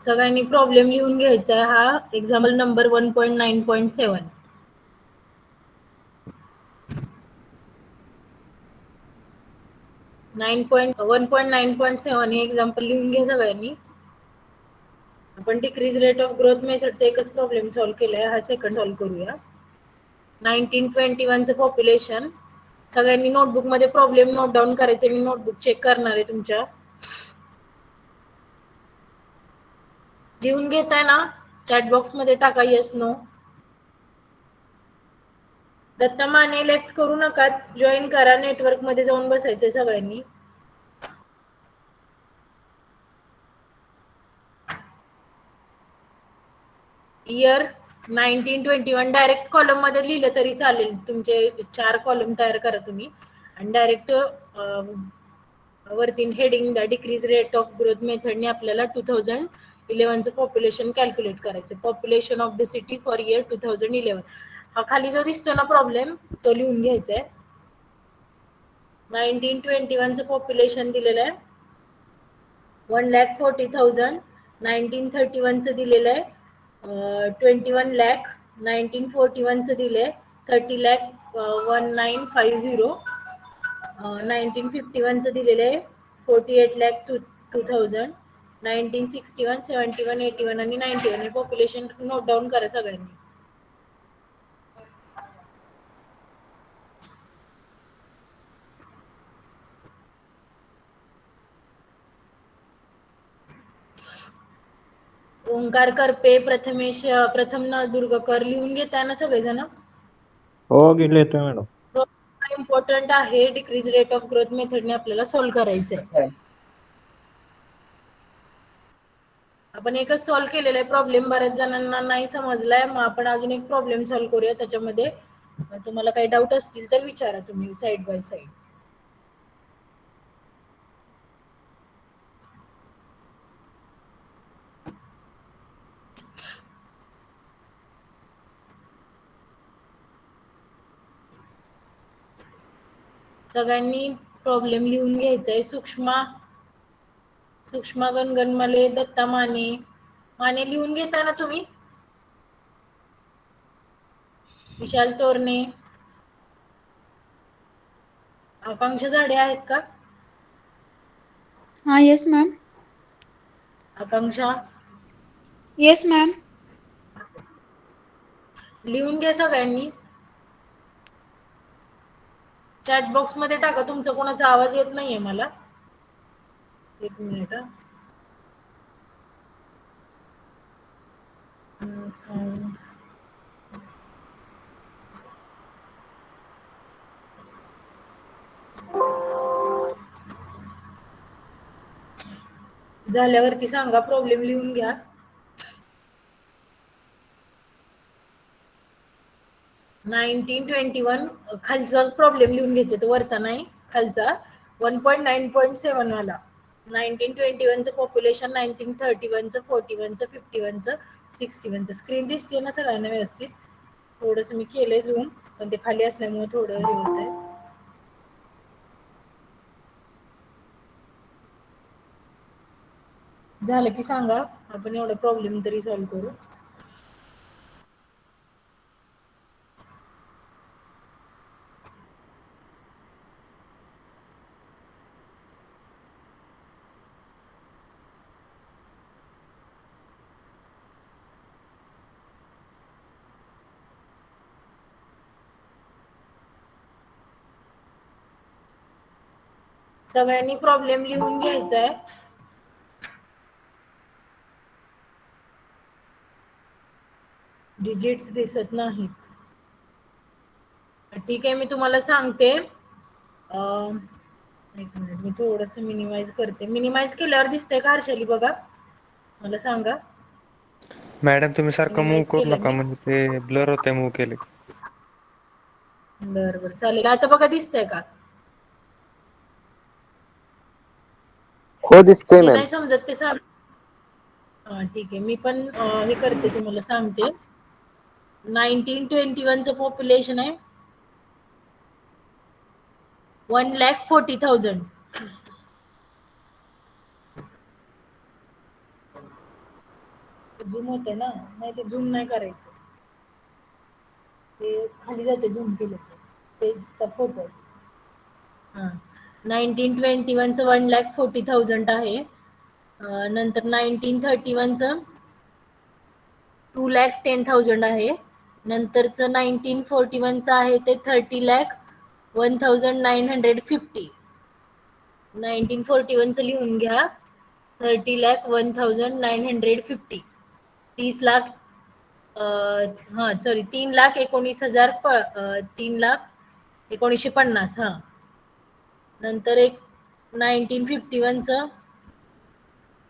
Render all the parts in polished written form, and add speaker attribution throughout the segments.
Speaker 1: सगळ्यांनी प्रॉब्लेम लिहून घ्यायचा आहे. हा एक्झाम्पल नंबर 1.9.7. 1.9.7 हे एक्झाम्पल लिहून घ्या सगळ्यांनी. आपण डिक्रीज रेट ऑफ ग्रोथ मेथडचा एकच प्रॉब्लेम सॉल्व्ह केलाय, हा सेकंड सॉल्व्ह करूया. 1921चं पॉप्युलेशन. सगळ्यांनी नोटबुक मध्ये प्रॉब्लेम नोट डाऊन करायचे. मी नोटबुक चेक करणार आहे तुमच्या. लिहून घेताय ना? चॅट बॉक्स मध्ये टाका yes no. Datta Mane left करू नका, जॉईन करा. नेटवर्क मध्ये जाऊन बसायचंय सगळ्यांनी. इयर 1921 डायरेक्ट कॉलम मध्ये लिहिलं तरी चालेल. तुमचे 4 कॉलम तयार करा तुम्ही आणि डायरेक्ट वरती हेडिंग द्या. डिक्रीज रेट ऑफ ग्रोथ मेथडने आपल्याला 2011चं पॉप्युलेशन कॅल्क्युलेट करायचं. Population of the city for year 2011. हा खाली जो दिसतो ना प्रॉब्लेम, तो लिहून घ्यायचा आहे. 1921चं पॉप्युलेशन दिलेलं आहे 1,40,000. 1931चं दिलेलं आहे 21 लाख. 1941चं दिलंय 30 लाख 1950. 1951चं दिलेलं आहे 48 लाख 2000. 1961, 71, 81 आणि 91 हे पॉप्युलेशन नोट डाऊन करा सगळ्यांनी. ओंकार करपे, प्रथमेश प्रथम दुर्गकर लिहून घेताय ना सगळेजण?
Speaker 2: हो घेतलं मॅडम.
Speaker 1: इम्पॉर्टंट आहे. डिक्रीज रेट ऑफ ग्रोथ मेथडने आपल्याला सॉल्व्ह करायचंय. आपण एकच सॉल्व्ह केलेला आहे प्रॉब्लेम, बऱ्याच जणांना नाही समजलाय. मग आपण अजून एक प्रॉब्लेम सॉल्व्ह करूया. त्याच्यामध्ये तुम्हाला काही डाऊट असतील तर विचारा तुम्ही साइड बाय साइड. सगळ्यांनी प्रॉब्लेम लिहून घ्यायचाय. सुषमा गणगणमले, दत्ता माने लिहून घेता ना तुम्ही? विशाल तोरणे, आकांक्षा झाडे आहेत का?
Speaker 3: हाँ यस मैम.
Speaker 1: आकांक्षा
Speaker 3: यस मैम.
Speaker 1: लिहून घ्या सगळ्यांनी. चॅट बॉक्स मध्ये टाका. तुमचा कोणाचा आवाज येत नाहीये मला. एक मिनिट. झाल्यावरती सांगा. प्रॉब्लेम लिहून घ्या. खालचा प्रॉब्लेम लिहून घ्यायचा, तो वरचा नाही, खालचा 1.9.7 वाला. 1921चं पॉप्युलेशन, 1931चं, 41चं, 51चं, 61चं. स्क्रीन दिसते ना सगळ्यांना व्यवस्थित? थोडस मी केलंय झूम, पण ते खाली असल्यामुळे थोडं हे होत आहे. झालं की सांगा, आपण एवढा प्रॉब्लेम तरी सॉल्व्ह करू. सगळ्यांनी प्रॉब्लेम लिहून घ्यायचा आहे. डिजिट्स दिसत नाहीत. ठीक आहे, मी तुम्हाला सांगते. एक मिनिट, मी थोडस मिनिमाइज करते. मिनिमाइज केल्यावर दिसतंय का हर्षाली? बघा, मला सांगा.
Speaker 2: मॅडम तुम्ही सारखं मूव्ह
Speaker 1: मिनिमाइज
Speaker 2: करू
Speaker 1: केलं
Speaker 2: नका,
Speaker 1: मी.
Speaker 2: म्हणजे ते ब्लर होतंय मूव्ह केले.
Speaker 1: बरं चालेल. आता बघा दिसतंय का?
Speaker 4: हो दिसतंय
Speaker 1: जे
Speaker 4: मॅम.
Speaker 1: नाही समजत ते सांग. ठीक आहे, मी पण हे करते, तुम्हाला सांगते. 1921चं पॉप्युलेशन आहे 1,40,000. झूम होते ना, नाही ते झूम नाही करायचं, ते खाली जाते झूम केलं पेजचा फोटो. हां, 1921चं 1,40,000 आहे. नंतर 1931चं 2,10,000 आहे. नंतरचं 1941चं आहे ते 30,01,950. 1941चं लिहून घ्या, 30,01,950. 30,00,000 हां सॉरी 3,19,000 3,19,50. हां, नंतर एक 1951चं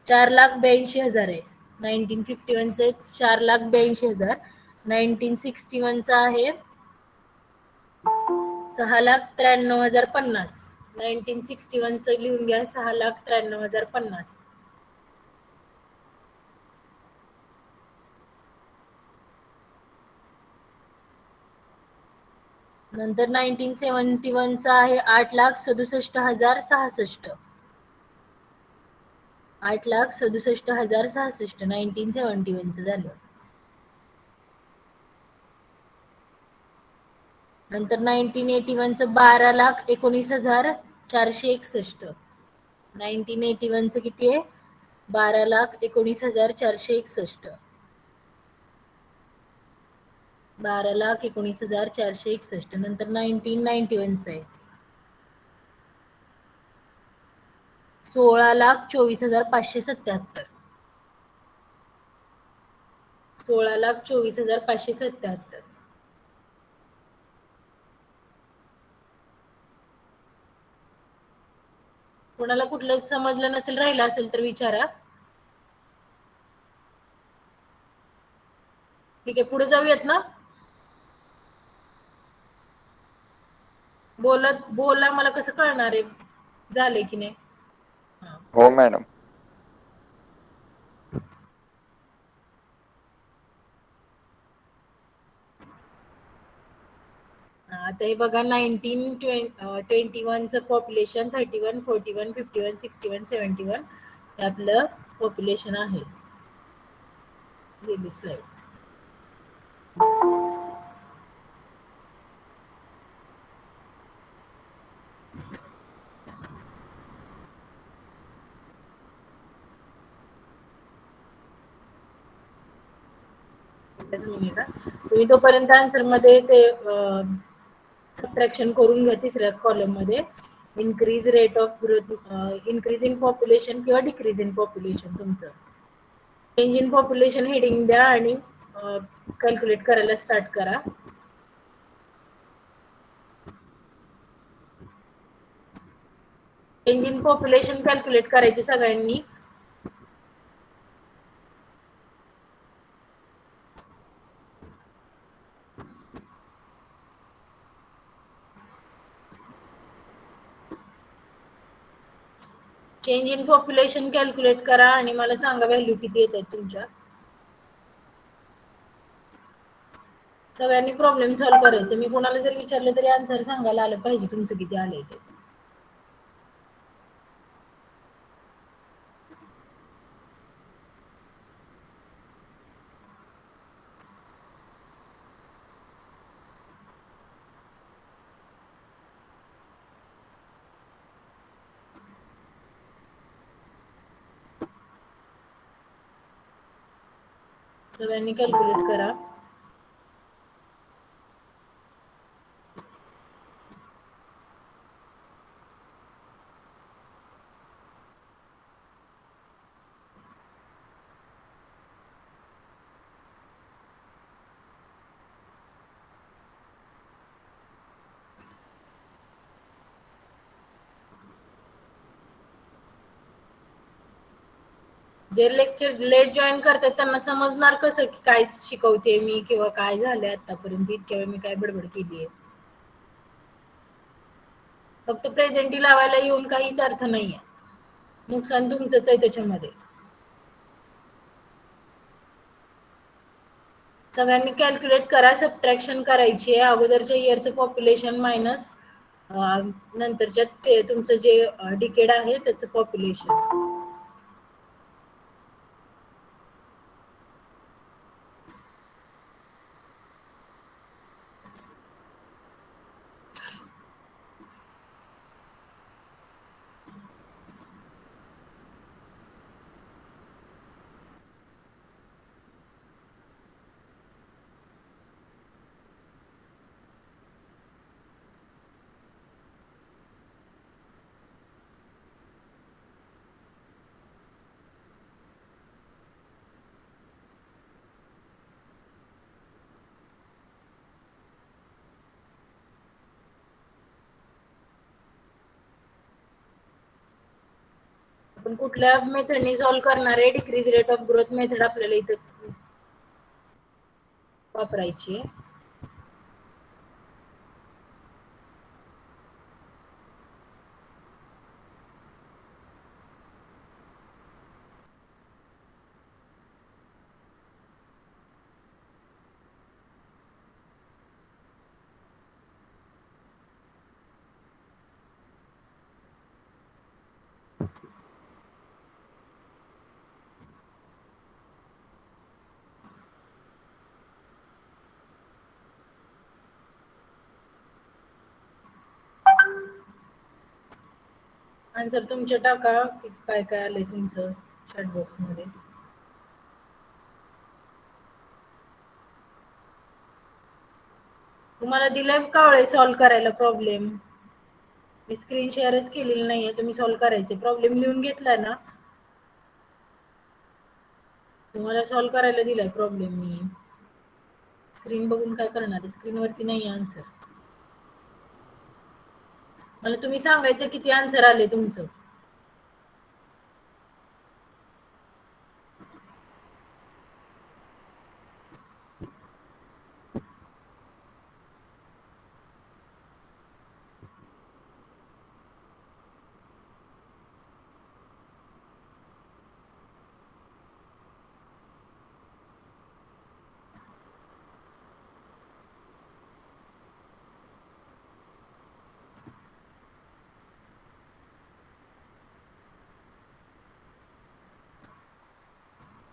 Speaker 1: 4,82,000 आहे. 1951चं 4,82,000. 1961चं आहे 6,93,050. 1961चं लिहून घ्या, 6,93,050. नंतर 1971चं आहे 8,67,066. 8,67,066 1971चं झालं. नंतर 1981चं 12,19,461. 1981चं किती आहे? 12,19,461. 12,19,461. नंतर 1991चं आहे 16,24,577. 16,24,577. कोणाला कुठलं समजलं नसेल, राहिलं असेल तर विचारा. ठीक आहे, पुढे जाऊयात ना. बोला, मला कसं कळणार आहे झाले की नाही.
Speaker 4: हो मॅडम.
Speaker 1: आता हे बघा, 1921चं पॉप्युलेशन 31, 41, 51, 61, 71 आपलं पॉप्युलेशन आहे. गेली स्लाइड. तुम्ही तोपर्यंत आन्सर मध्ये ते सबट्रॅक्शन करून घ्या. तिसऱ्या कॉलम मध्ये increase rate of growth, increase in population किंवा डिक्रीज इन पॉप्युलेशन. तुमचं चेंज इन पॉप्युलेशन हेडिंग द्या आणि कॅल्क्युलेट करायला स्टार्ट करा. चेंज इन पॉप्युलेशन कॅल्क्युलेट करायचे सगळ्यांनी. चेंज इन पॉप्युलेशन कॅल्क्युलेट करा आणि मला सांगा व्हॅल्यू किती येत आहेत तुमच्या. सगळ्यांनी प्रॉब्लेम सॉल्व्ह करायचं. मी कोणाला जर विचारलं तरी आन्सर सांगायला आलं पाहिजे तुमचं किती आलंय ते. सगळ्यांनी कॅल्क्युलेट करा. जे लेक्चर लेट जॉईन करतात त्यांना समजणार कसं की काय शिकवते मी किंवा काय झालंय आतापर्यंत, इतक्या वेळ मी काय बडबड केली आहे. फक्त प्रेझेंटी लावायला येऊन काहीच अर्थ नाहीये. नुकसान तुमचंच आहे त्याच्यामध्ये. सगळ्यांनी कॅल्क्युलेट करा. सबट्रॅक्शन करायची आहे. अगोदरच्या इयरचं पॉप्युलेशन मायनस नंतरच्या तुमचं जे डिकेड आहे त्याचं पॉप्युलेशन. आपण कुठल्या मेथडने सॉल्व्ह करणार आहे? Decrease rate of growth method आपल्याला इथं वापरायची आहे. आन्सर तुमचे टाका की काय काय आलंय तुमचं चॅट बॉक्स मध्ये. तुम्हाला दिलंय कावळे सॉल्व्ह करायला प्रॉब्लेम. मी स्क्रीन शेअरच केलेली नाहीये. तुम्ही सॉल्व्ह करायचे. प्रॉब्लेम लिहून घेतलाय ना? तुम्हाला सॉल्व्ह करायला दिलाय प्रॉब्लेम मी. स्क्रीन बघून काय करणार? स्क्रीन वरती नाही आन्सर. मला तुम्ही सांगायचं किती आन्सर आले तुमचं.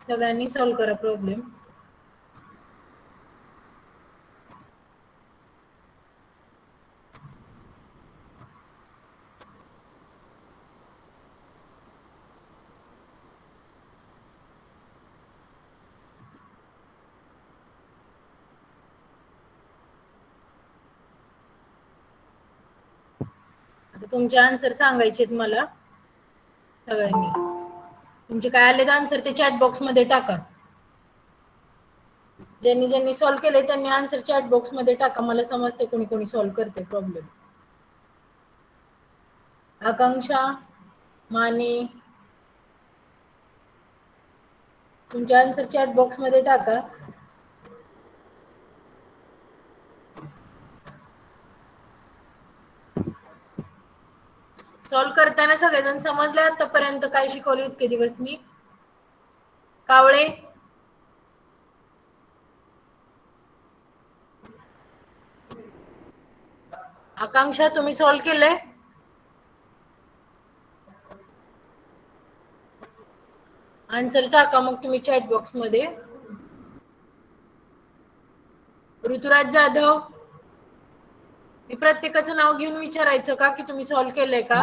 Speaker 1: सगळ्यांनी सॉल्व्ह करा प्रॉब्लेम. आता तुमचे आन्सर सांगायचे मला सगळ्यांनी. तुमचे काय आले आन्सर ते चॅट बॉक्स मध्ये टाका. ज्यांनी ज्यांनी सॉल्व्ह केले त्यांनी आन्सर चॅट बॉक्स मध्ये टाका. मला समजते कोणी कोणी सॉल्व्ह करते प्रॉब्लेम. आकांक्षा, माने, तुमचे आन्सर चॅट बॉक्स मध्ये टाका. सॉल्व्ह करताना सगळेजण समजले आतापर्यंत काय शिकवले इतके दिवस मी? कावळे, आकांक्षा, तुम्ही सॉल्व्ह केलंय? आन्सर टाका मग तुम्ही चॅट बॉक्स मध्ये. ऋतुराज जाधव, मी प्रत्येकाचं नाव घेऊन विचारायचं का की तुम्ही सॉल्व्ह केलंय का?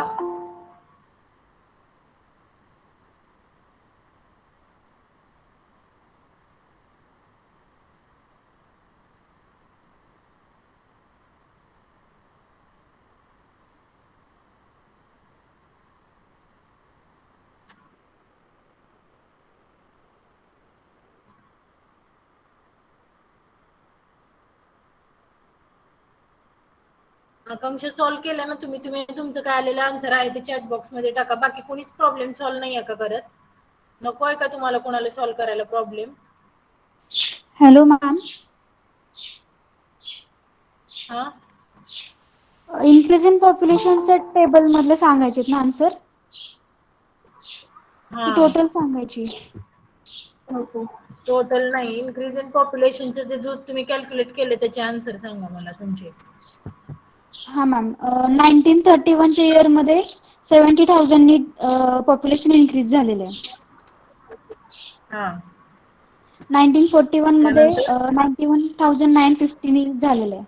Speaker 1: आकांक्षा सॉल्व्ह केलं ना तुम्ही? तुम्ही तुमचं काय आलेलं आन्सर आहे ते चॅट बॉक्स मध्ये टाका. बाकी कोणीच प्रॉब्लेम सॉल्व्ह नाही आहे का करत? नको आहे का तुम्हाला कोणाला सॉल्व्ह करायला प्रॉब्लेम?
Speaker 3: Hello ma'am.
Speaker 1: हा,
Speaker 3: इन्क्रीज इन पॉप्युलेशनच्या टेबल मधले सांगायचे ना आन्सर? की टोटल सांगायची?
Speaker 1: टोटल नाही, इन्क्रीज इन पॉप्युलेशनचे जे जो तुम्ही कॅल्क्युलेट केले त्याचे आन्सर सांगा मला तुमचे.
Speaker 3: हा मॅम. 1931च्या इयर मध्ये 70,000 नी पॉप्युलेशन इन्क्रीज झालेलं आहे.
Speaker 1: हा,
Speaker 3: 1941 मध्ये
Speaker 1: त्यानंतर
Speaker 3: 91,950 नी झालेलं आहे.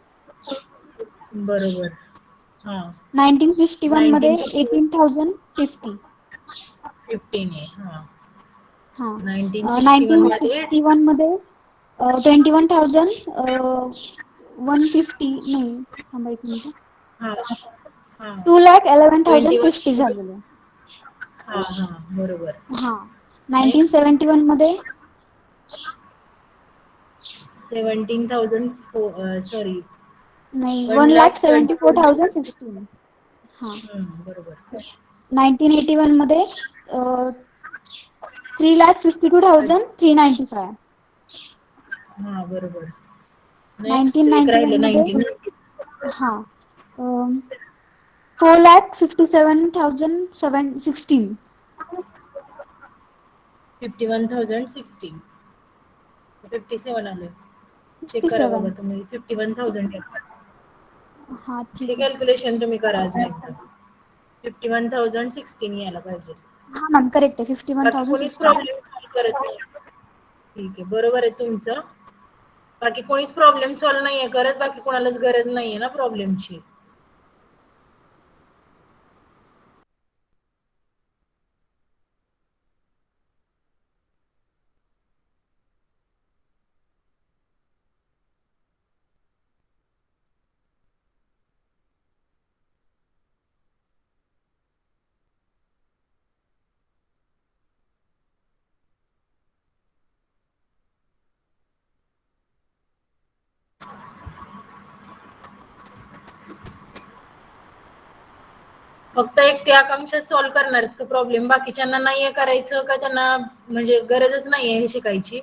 Speaker 1: बरोबर. हा,
Speaker 3: 1951 मध्ये 18,050.
Speaker 1: 15 हा.
Speaker 3: हा.
Speaker 1: 1961 मध्ये
Speaker 3: 1961 मध्ये 21,150 नाही, थांबा एक मिनिट.
Speaker 1: हा, हा,
Speaker 3: 2,11,050 झालेलं आहे.
Speaker 1: हा, हा, बरोबर.
Speaker 3: हा.
Speaker 1: नेक्स्ट
Speaker 3: 1971 मध्ये
Speaker 1: 17,000 सॉरी
Speaker 3: नाही,
Speaker 1: 1,74,000.
Speaker 3: 1,74,016. हा.
Speaker 1: बरोबर.
Speaker 3: 1981 मध्ये 3,52,395.
Speaker 1: हा बरोबर. नेक्स्ट एक
Speaker 3: 1991
Speaker 1: राहिलं
Speaker 3: मध्ये
Speaker 1: 19.
Speaker 3: हा 4,57,716.
Speaker 1: 51,016. 57 आले. चेक करा
Speaker 3: 57.
Speaker 1: बाबा तुम्ही 51,000.
Speaker 3: हा
Speaker 1: हे
Speaker 3: ठीक आहे.
Speaker 1: कॅल्क्युलेशन तुम्ही करा अजून एकदा. 51,016 यायला पाहिजे.
Speaker 3: हा मॅम करेक्ट आहे.
Speaker 1: बाकी कोणीच
Speaker 3: 51,016.
Speaker 1: प्रॉब्लेम सॉल्व करत नाही. ठीक आहे बरोबर आहे तुमचं. बाकी कोणीच प्रॉब्लेम सॉल्व नाहीये करत. बाकी कोणालाच गरज नाहीये ना प्रॉब्लेमची. फक्त एक ते आकांक्षा सॉल्व करणार आहेत का प्रॉब्लेम? बाकीच्यांना नाहीये करायचं का त्यांना म्हणजे गरजच नाहीये हे शिकायची?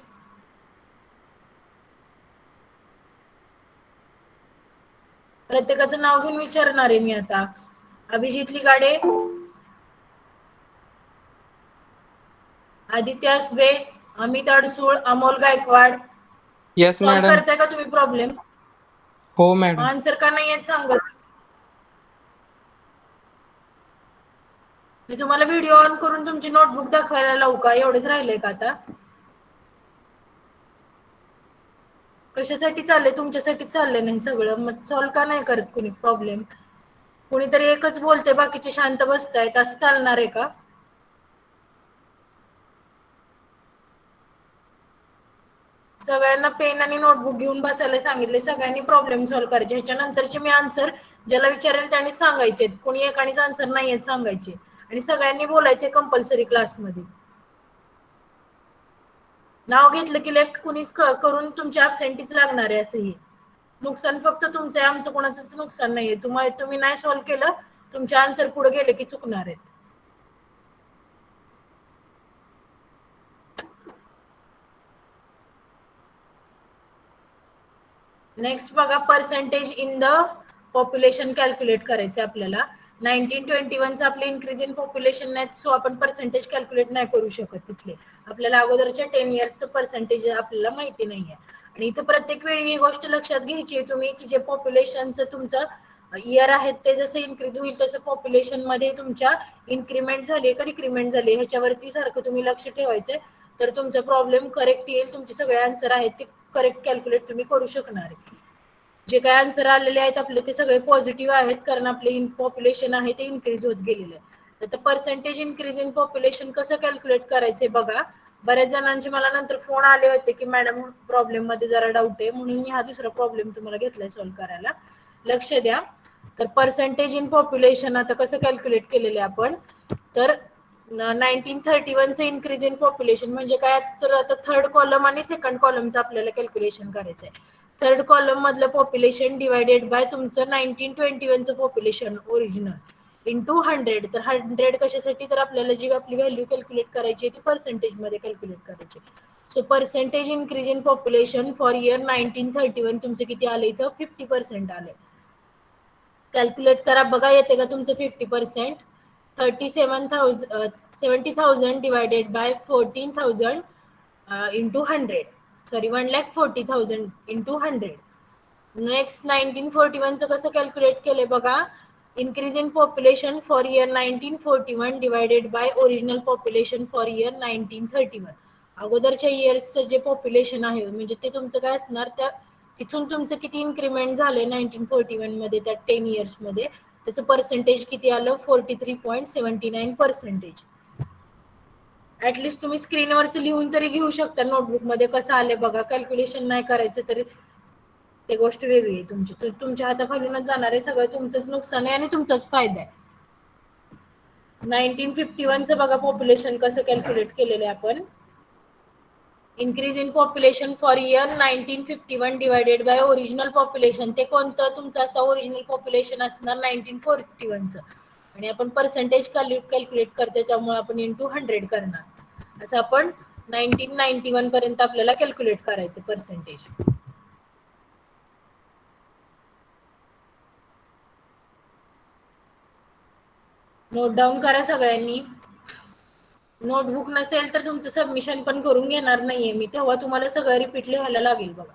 Speaker 1: प्रत्येकाचं नाव घेऊन विचारणार आहे मी आता. Abhijit Ligade, Aditya Asbe, Amit Adsul, Amol Gaikwad.
Speaker 5: Yes
Speaker 1: solve
Speaker 5: madam.
Speaker 1: करताय का तुम्ही प्रॉब्लेम?
Speaker 5: हो मॅडम.
Speaker 1: आन्सर का नाही येत सांगत? मी तुम्हाला व्हिडिओ ऑन करून तुमची नोटबुक दाखवायला लावू का? एवढंच राहिलंय का आता? कशासाठी चाललंय? तुमच्यासाठी चाललंय नाही सगळं. मग सॉल्व का नाही करत कुणी प्रॉब्लेम? कुणीतरी एकच बोलते बाकीचे शांत बसतायत, असं चालणार आहे का? सगळ्यांना पेन आणि नोटबुक घेऊन बसायला सांगितले. सगळ्यांनी प्रॉब्लेम सॉल्व करायचे. ह्याच्यानंतरचे मी आन्सर ज्याला विचारेल त्यांनी सांगायचे. कोणी एकानेच आन्सर नाही आहेत सांगायचे. आणि सगळ्यांनी बोलायचे कंपल्सरी क्लासमध्ये. नाव घेतलं की लेफ्ट कुणीच करून तुमच्या ऍबसेंटीच लागणार आहे. असंही नुकसान फक्त तुमचं आहे, आमचं कोणाचंच नुकसान नाहीये. तुम्ही नाही सॉल्व केलं, तुमचे आन्सर पुढे गेले की चुकणार आहेत. नेक्स्ट बघा, percentage in the population calculate करायचं आपल्याला. 1921चं आपले इन्क्रीज इन पॉप्युलेशन नाही, सो आपण पर्सेंटेज कॅल्क्युलेट नाही करू शकत तिथले. आपल्याला अगोदरच्या 10 इयर्सचं पर्सेंटेज आपल्याला माहिती नाहीये. आणि इथं प्रत्येक वेळी ही गोष्ट लक्षात घ्यायची आहे तुम्ही की जे पॉप्युलेशनचं तुमचं इयर आहेत ते जसं इन्क्रीज होईल तसं पॉप्युलेशन मध्ये तुमच्या इन्क्रीमेंट झाली का डिक्रीमेंट झाली ह्याच्यावरती सारखं तुम्ही लक्ष ठेवायचंय. तर तुमचा प्रॉब्लेम करेक्ट येईल. तुमचे सगळे आन्सर आहेत ते करेक्ट कॅल्क्युलेट तुम्ही करू शकणार आहे. जे काय आन्सर आलेले आहेत आपले ते सगळे पॉझिटिव्ह आहेत, कारण आपले पॉप्युलेशन आहे ते इन्क्रीज होत गेलेलं आहे. तर पर्सेंटेज इन्क्रीज इन पॉप्युलेशन कसं कॅल्क्युलेट करायचंय बघा. बऱ्याच जणांचे मला नंतर फोन आले होते की मॅडम प्रॉब्लेम मध्ये जरा डाऊट आहे, म्हणून मी हा दुसरा प्रॉब्लेम तुम्हाला घेतलाय सॉल्व्ह करायला. लक्ष द्या. तर पर्सेंटेज इन पॉप्युलेशन आता कसं कॅल्क्युलेट केलेलं आहे आपण, तर 1931चं इन्क्रीज इन पॉप्युलेशन म्हणजे काय, तर आता थर्ड कॉलम आणि सेकंड कॉलमचं आपल्याला कॅल्क्युलेशन करायचं आहे. थर्ड कॉलम मधलं पॉप्युलेशन डिवायडेड बाय तुमचं 1921चं पॉप्युलेशन ओरिजिनल इंटू 100. तर 100 कशासाठी, तर आपल्याला जी आपली व्हॅल्यू कॅल्क्युलेट करायची आहे ती पर्सेंटेज मध्ये कॅल्क्युलेट करायची. So percentage increase in population for year 1931 तुमचं किती आलं इथं 50% आलंय. कॅल्क्युलेट करा बघा येते का तुमचं 50%. 70,000 divided by 14,000 into 100. Sorry 1,40,000 into 100. Next 1941चं कसं कॅल्क्युलेट केलंय बघा. Increase in population for year 1941 divided by original population for year 1931. अगोदरच्या इयर्सचं जे पॉप्युलेशन आहे म्हणजे ते तुमचं काय असणार, त्या तिथून तुमचं किती इन्क्रीमेंट झालंय 1941 मध्ये त्या 10 इयर्स मध्ये, त्याचं पर्सेंटेज किती आलं 43.79%. ऍटलिस्ट तुम्ही स्क्रीनवरच लिहून तरी घेऊ शकता नोटबुक मध्ये कसं आलंय बघा. कॅल्क्युलेशन नाही करायचं तरी ते गोष्ट वेगळी आहे तुमची. तुमच्या हाताखालूनच जाणार आहे सगळं, तुमचंच नुकसान आहे आणि तुमचाच फायदा आहे. 1951चं बघा पॉप्युलेशन कसं कॅल्क्युलेट केलेलं आहे आपण. Increase in population for year 1951 divided by original population. ते कोणतं तुमचं असतं ओरिजिनल पॉप्युलेशन असणार 1941चं. आणि आपण पर्सेंटेज कॅल्क्युलेट करतोय त्यामुळे आपण इंटू 100 करणार. असं आपण 1991 पर्यंत आपल्याला कॅल्क्युलेट करायचं पर्सेंटेज. नोट डाऊन करा सगळ्यांनी. नोटबुक नसेल तर तुमचं सबमिशन पण करून घेणार नाहीये मी, तेव्हा तुम्हाला सगळं रिपीट लिहायला लागेल बघा.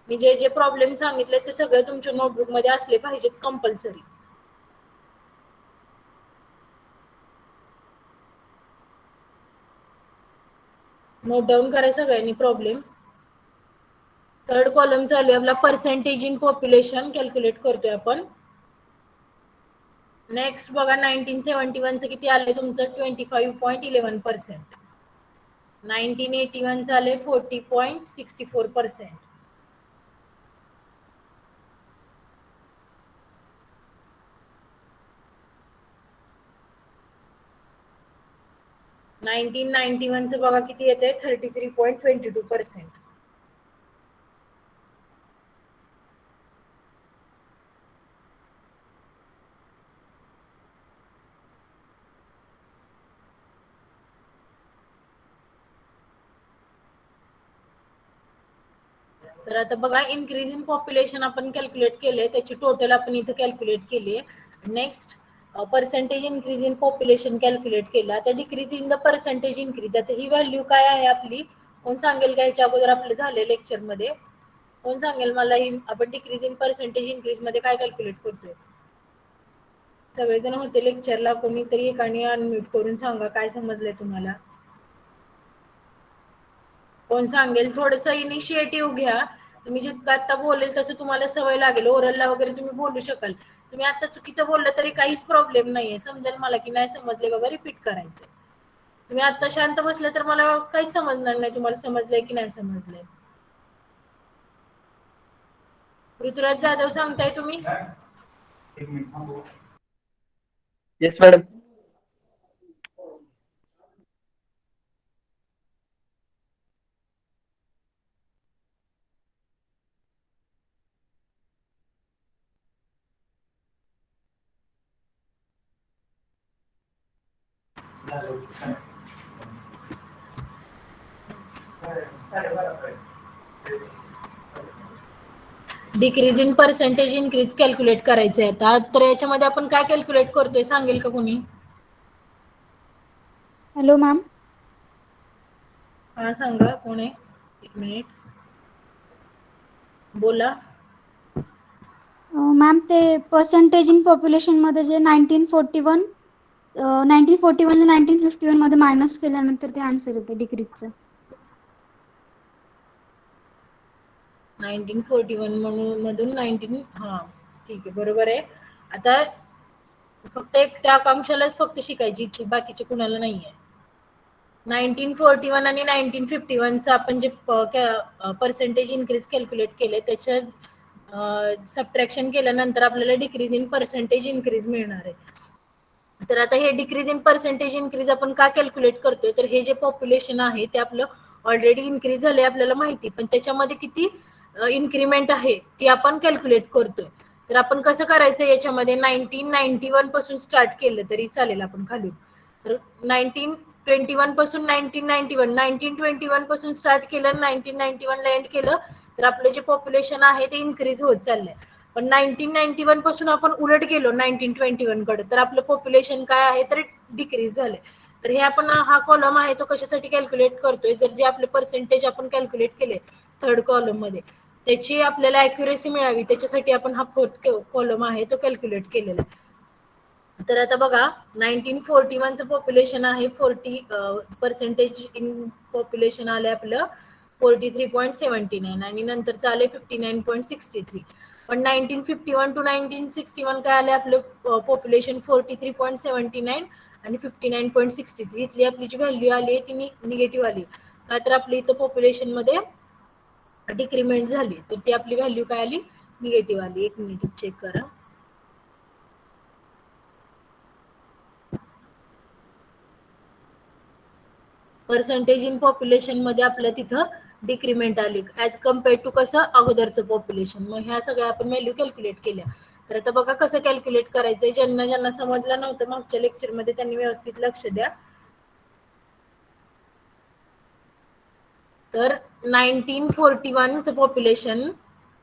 Speaker 1: मी जे जे प्रॉब्लेम सांगितले ते सगळे तुमच्या नोटबुक मध्ये असले पाहिजेत कंपल्सरी. नोट डाऊन करा सगळ्यांनी प्रॉब्लेम. थर्ड कॉलम चालू आहे आपला पर्सेंटेज इन पॉप्युलेशन कॅल्क्युलेट करतोय आपण. नेक्स्ट बघा 1971 चं किती आले तुमचं 25.11%. 1981 चं आले 40.64%. 1991 चं बघा किती येते 33.22%. तर आता बघा इन्क्रीज इन पॉप्युलेशन आपण कॅल्क्युलेट केले, त्याची टोटल आपण इथे कॅल्क्युलेट केली आहे. Next percentage increase in population calculate केलं. आता decrease in the percentage increase, आता ही व्हॅल्यू काय आहे आपली, कोण सांगेल का? ह्याच्या अगोदर आपलं झाले लेक्चर मध्ये, कोण सांगेल मला ही आपण डिक्रीज इन पर्सेंटेज इन्क्रीज मध्ये काय कॅल्क्युलेट करतोय? सगळेजण होते लेक्चरला, कोणीतरी एकाने अनम्यूट करून सांगा काय समजलंय तुम्हाला. कोण सांगेल? थोडस इनिशिएटिव्ह घ्या. तुम्ही जितकं आता बोलेल तसं तुम्हाला सवय लागेल. ओरलला वगैरे तुम्ही बोलू शकाल. तुम्ही आता चुकीचं बोललं तरी काहीच प्रॉब्लेम नाहीये, समजेल मला की नाही समजले बाबा रिपीट करायचं. तुम्ही आता शांत बसले तर मला काहीच समजणार नाही तुम्हाला समजलंय की नाही समजलंय. ऋतुराज जाधव सांगताय तुम्ही?
Speaker 5: Yes madam.
Speaker 1: Decrease in percentage increase calculate करायचं आहे आता. तर याच्यामध्ये आपण काय कॅल्क्युलेट करतोय सांगेल का कोणी?
Speaker 3: Hello ma'am.
Speaker 1: हा सांगा कोण आहे? एक मिनिट बोला.
Speaker 3: मॅम ते पर्सेंटेज इन पॉप्युलेशन मध्ये जे 1941 1951 मध्ये मायनस केल्यानंतर ते आन्सर येते डिक्रीजचं.
Speaker 1: 1941 मधून 19 हा ठीक आहे बरोबर आहे. आता फक्त एकट्या आकांक्षालाच फक्त शिकायची इच्छा, बाकीचे कुणाला नाहीये. 1941 आणि 1951 चं आपण जे पर्सेंटेज इन्क्रीज कॅल्क्युलेट केले त्याच्या सबट्रॅक्शन केल्यानंतर आपल्याला डिक्रीज इन पर्सेंटेज इन्क्रीज मिळणार आहे. तर आता हे डिक्रीज इन पर्सेंटेज इन्क्रीज आपण का कॅल्क्युलेट करतोय, तर हे जे पॉप्युलेशन आहे ते आपलं ऑलरेडी इन्क्रीज झाले आपल्याला माहिती, पण त्याच्यामध्ये किती इन्क्रीमेंट आहे ती आपण कॅल्क्युलेट करतोय. तर आपण कसं करायचं याच्यामध्ये 1991 पासून स्टार्ट केलं तरी चालेल आपण खाली. तर 1921 पासून 1921 पासून स्टार्ट केलं, 1991 ला एंड केलं, तर आपलं जे पॉप्युलेशन आहे ते इन्क्रीज होत चाललंय. पण 1991 पासून आपण उलट गेलो 1921 कडे, तर आपलं पॉप्युलेशन काय आहे तर डिक्रीज झालंय. तर हे आपण हा कॉलम आहे तो कशासाठी कॅल्क्युलेट करतोय, जर जे आपले पर्सेंटेज आपण कॅल्क्युलेट केले थर्ड कॉलम मध्ये त्याची आपल्याला अॅक्युरेसी मिळावी त्याच्यासाठी आपण हा फोर्थ कॉलम आहे तो कॅल्क्युलेट केलेला आहे. तर आता बघा 1941 चं पॉप्युलेशन आहे 40 पर्सेंटेज इन पॉप्युलेशन आले आपलं 43.79 आणि नंतरचं आले 59.63. पण 1951 टू 1961 काय आले आपलं पॉप्युलेशन 43.79 आणि 59.63. इथली आपली जी व्हॅल्यू आली आहे ती निगेटिव्ह आली का, तर आपली इथं पॉप्युलेशन मध्ये डिक्रीमेंट झाली, तर ती आपली व्हॅल्यू काय आली निगेटिव्ह आली. एक मिनिट चेक करा. पर्सेंटेज इन पॉप्युलेशन मध्ये आपल्या तिथं डिक्रीमेंट आली ऍज कम्पेअर्ड टू कसं अगोदरचं पॉप्युलेशन. मग ह्या सगळ्या आपण व्हॅल्यू कॅल्क्युलेट केल्या. तर आता बघा कसं कॅल्क्युलेट करायचंय. ज्यांना ज्यांना समजलं नव्हतं मागच्या लेक्चरमध्ये त्यांनी व्यवस्थित लक्ष द्या. तर 1941 चं पॉप्युलेशन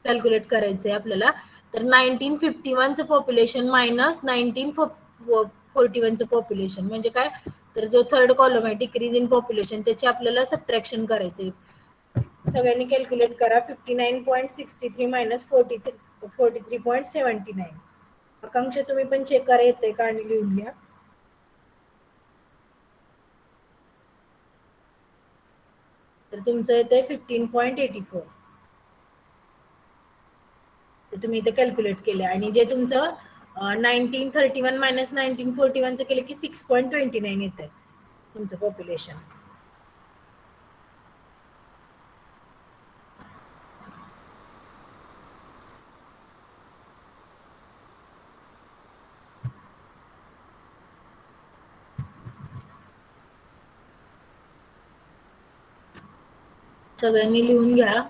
Speaker 1: कॅल्क्युलेट करायचंय आपल्याला. तर 1951 चं पॉप्युलेशन मायनस 1941 चं पॉप्युलेशन म्हणजे काय, तर जो थर्ड कॉलम आहे डिक्रीज इन पॉप्युलेशन त्याची आपल्याला सबट्रॅक्शन करायचंय. सगळ्यांनी कॅल्क्युलेट करा. 59.63 मायनस 43.79. आकांक्षा तुम्ही पण चेक करा येते का आणि लिहून घ्या. तर तुमचं येतंय 15.84. तर तुम्ही इथे कॅल्क्युलेट केले आणि जे तुमचं 1931 मायनस 1941 चं केलं की 6.29 येत आहे तुमचं पॉप्युलेशन. सगळ्यांनी लिहून घ्या.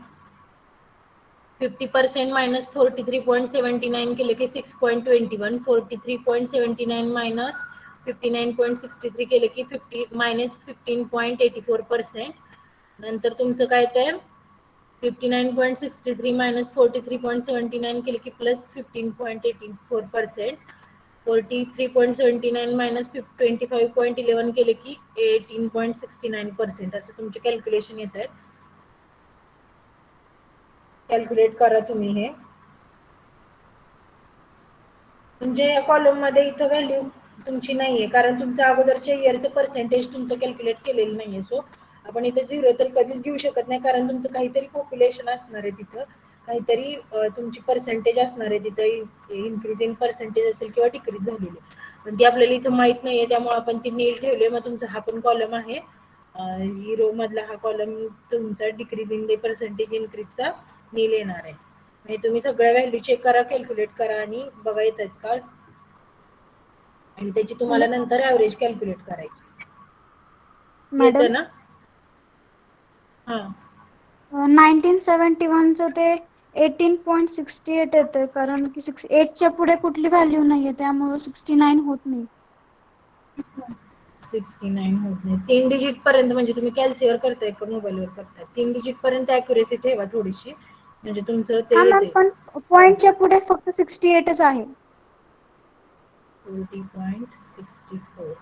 Speaker 1: 50% मायनस 43.79 केले की 6.21. 43.79 मायनस 59.63 केले की 15.84%. नंतर तुमचं काय ते 59.63 मायनस 43.79 केले की प्लस 15.84%. 43.79 मायनस 25.11 केले की 18.69%. असं तुमचे कॅल्क्युलेशन येत आहेत. कॅल्क्युलेट करा तुम्ही हे. म्हणजे या कॉलम मध्ये इथं व्हॅल्यू तुमची नाहीये कारण तुमचं अगोदरच्या इयरचं पर्सेंटेज तुमचं कॅल्क्युलेट केलेलं नाहीये. सो आपण इथं 0 तर कधीच घेऊ शकत नाही कारण तुमचं काहीतरी पॉप्युलेशन असणार आहे तिथं, काहीतरी तुमची पर्सेंटेज असणार आहे तिथं, इन्क्रीज इन पर्सेंटेज असेल किंवा डिक्रीज झालेली, पण ती आपल्याला इथं माहित नाहीये त्यामुळे आपण ती नील ठेवले. मग तुमचा हा पण कॉलम आहे, ही रो मधला हा कॉलम तुमचा डिक्रीज इन द पर्सेंटेज इन्क्रीजचा नील येणार आहे. म्हणजे तुम्ही सगळ्या व्हॅल्यू चेक करा, कॅल्क्युलेट करा आणि बघा येतात का, आणि त्याची तुम्हाला नंतर ऍव्हरेज कॅल्क्युलेट करायची.
Speaker 3: मॅडम
Speaker 1: येतं ना? हा
Speaker 3: 1971 चं ते 18.68 येतं कारण की 8 च्या पुढे कुठली व्हॅल्यू नाहीये त्यामुळे 69 होत नाही.
Speaker 1: 69 होत नाही. 3 डिजिट पर्यंत म्हणजे तुम्ही कॅल्सीवर करताय का मोबाईलवर करताय? 3 डिजिट पर्यंत अॅक्युरेसी ठेवा थोडीशी, म्हणजे तुमचं ते
Speaker 3: हा मॅम,
Speaker 1: येते.
Speaker 3: पण पॉइंटच्या पुढे फक्त 68च आहे.
Speaker 1: 40.64,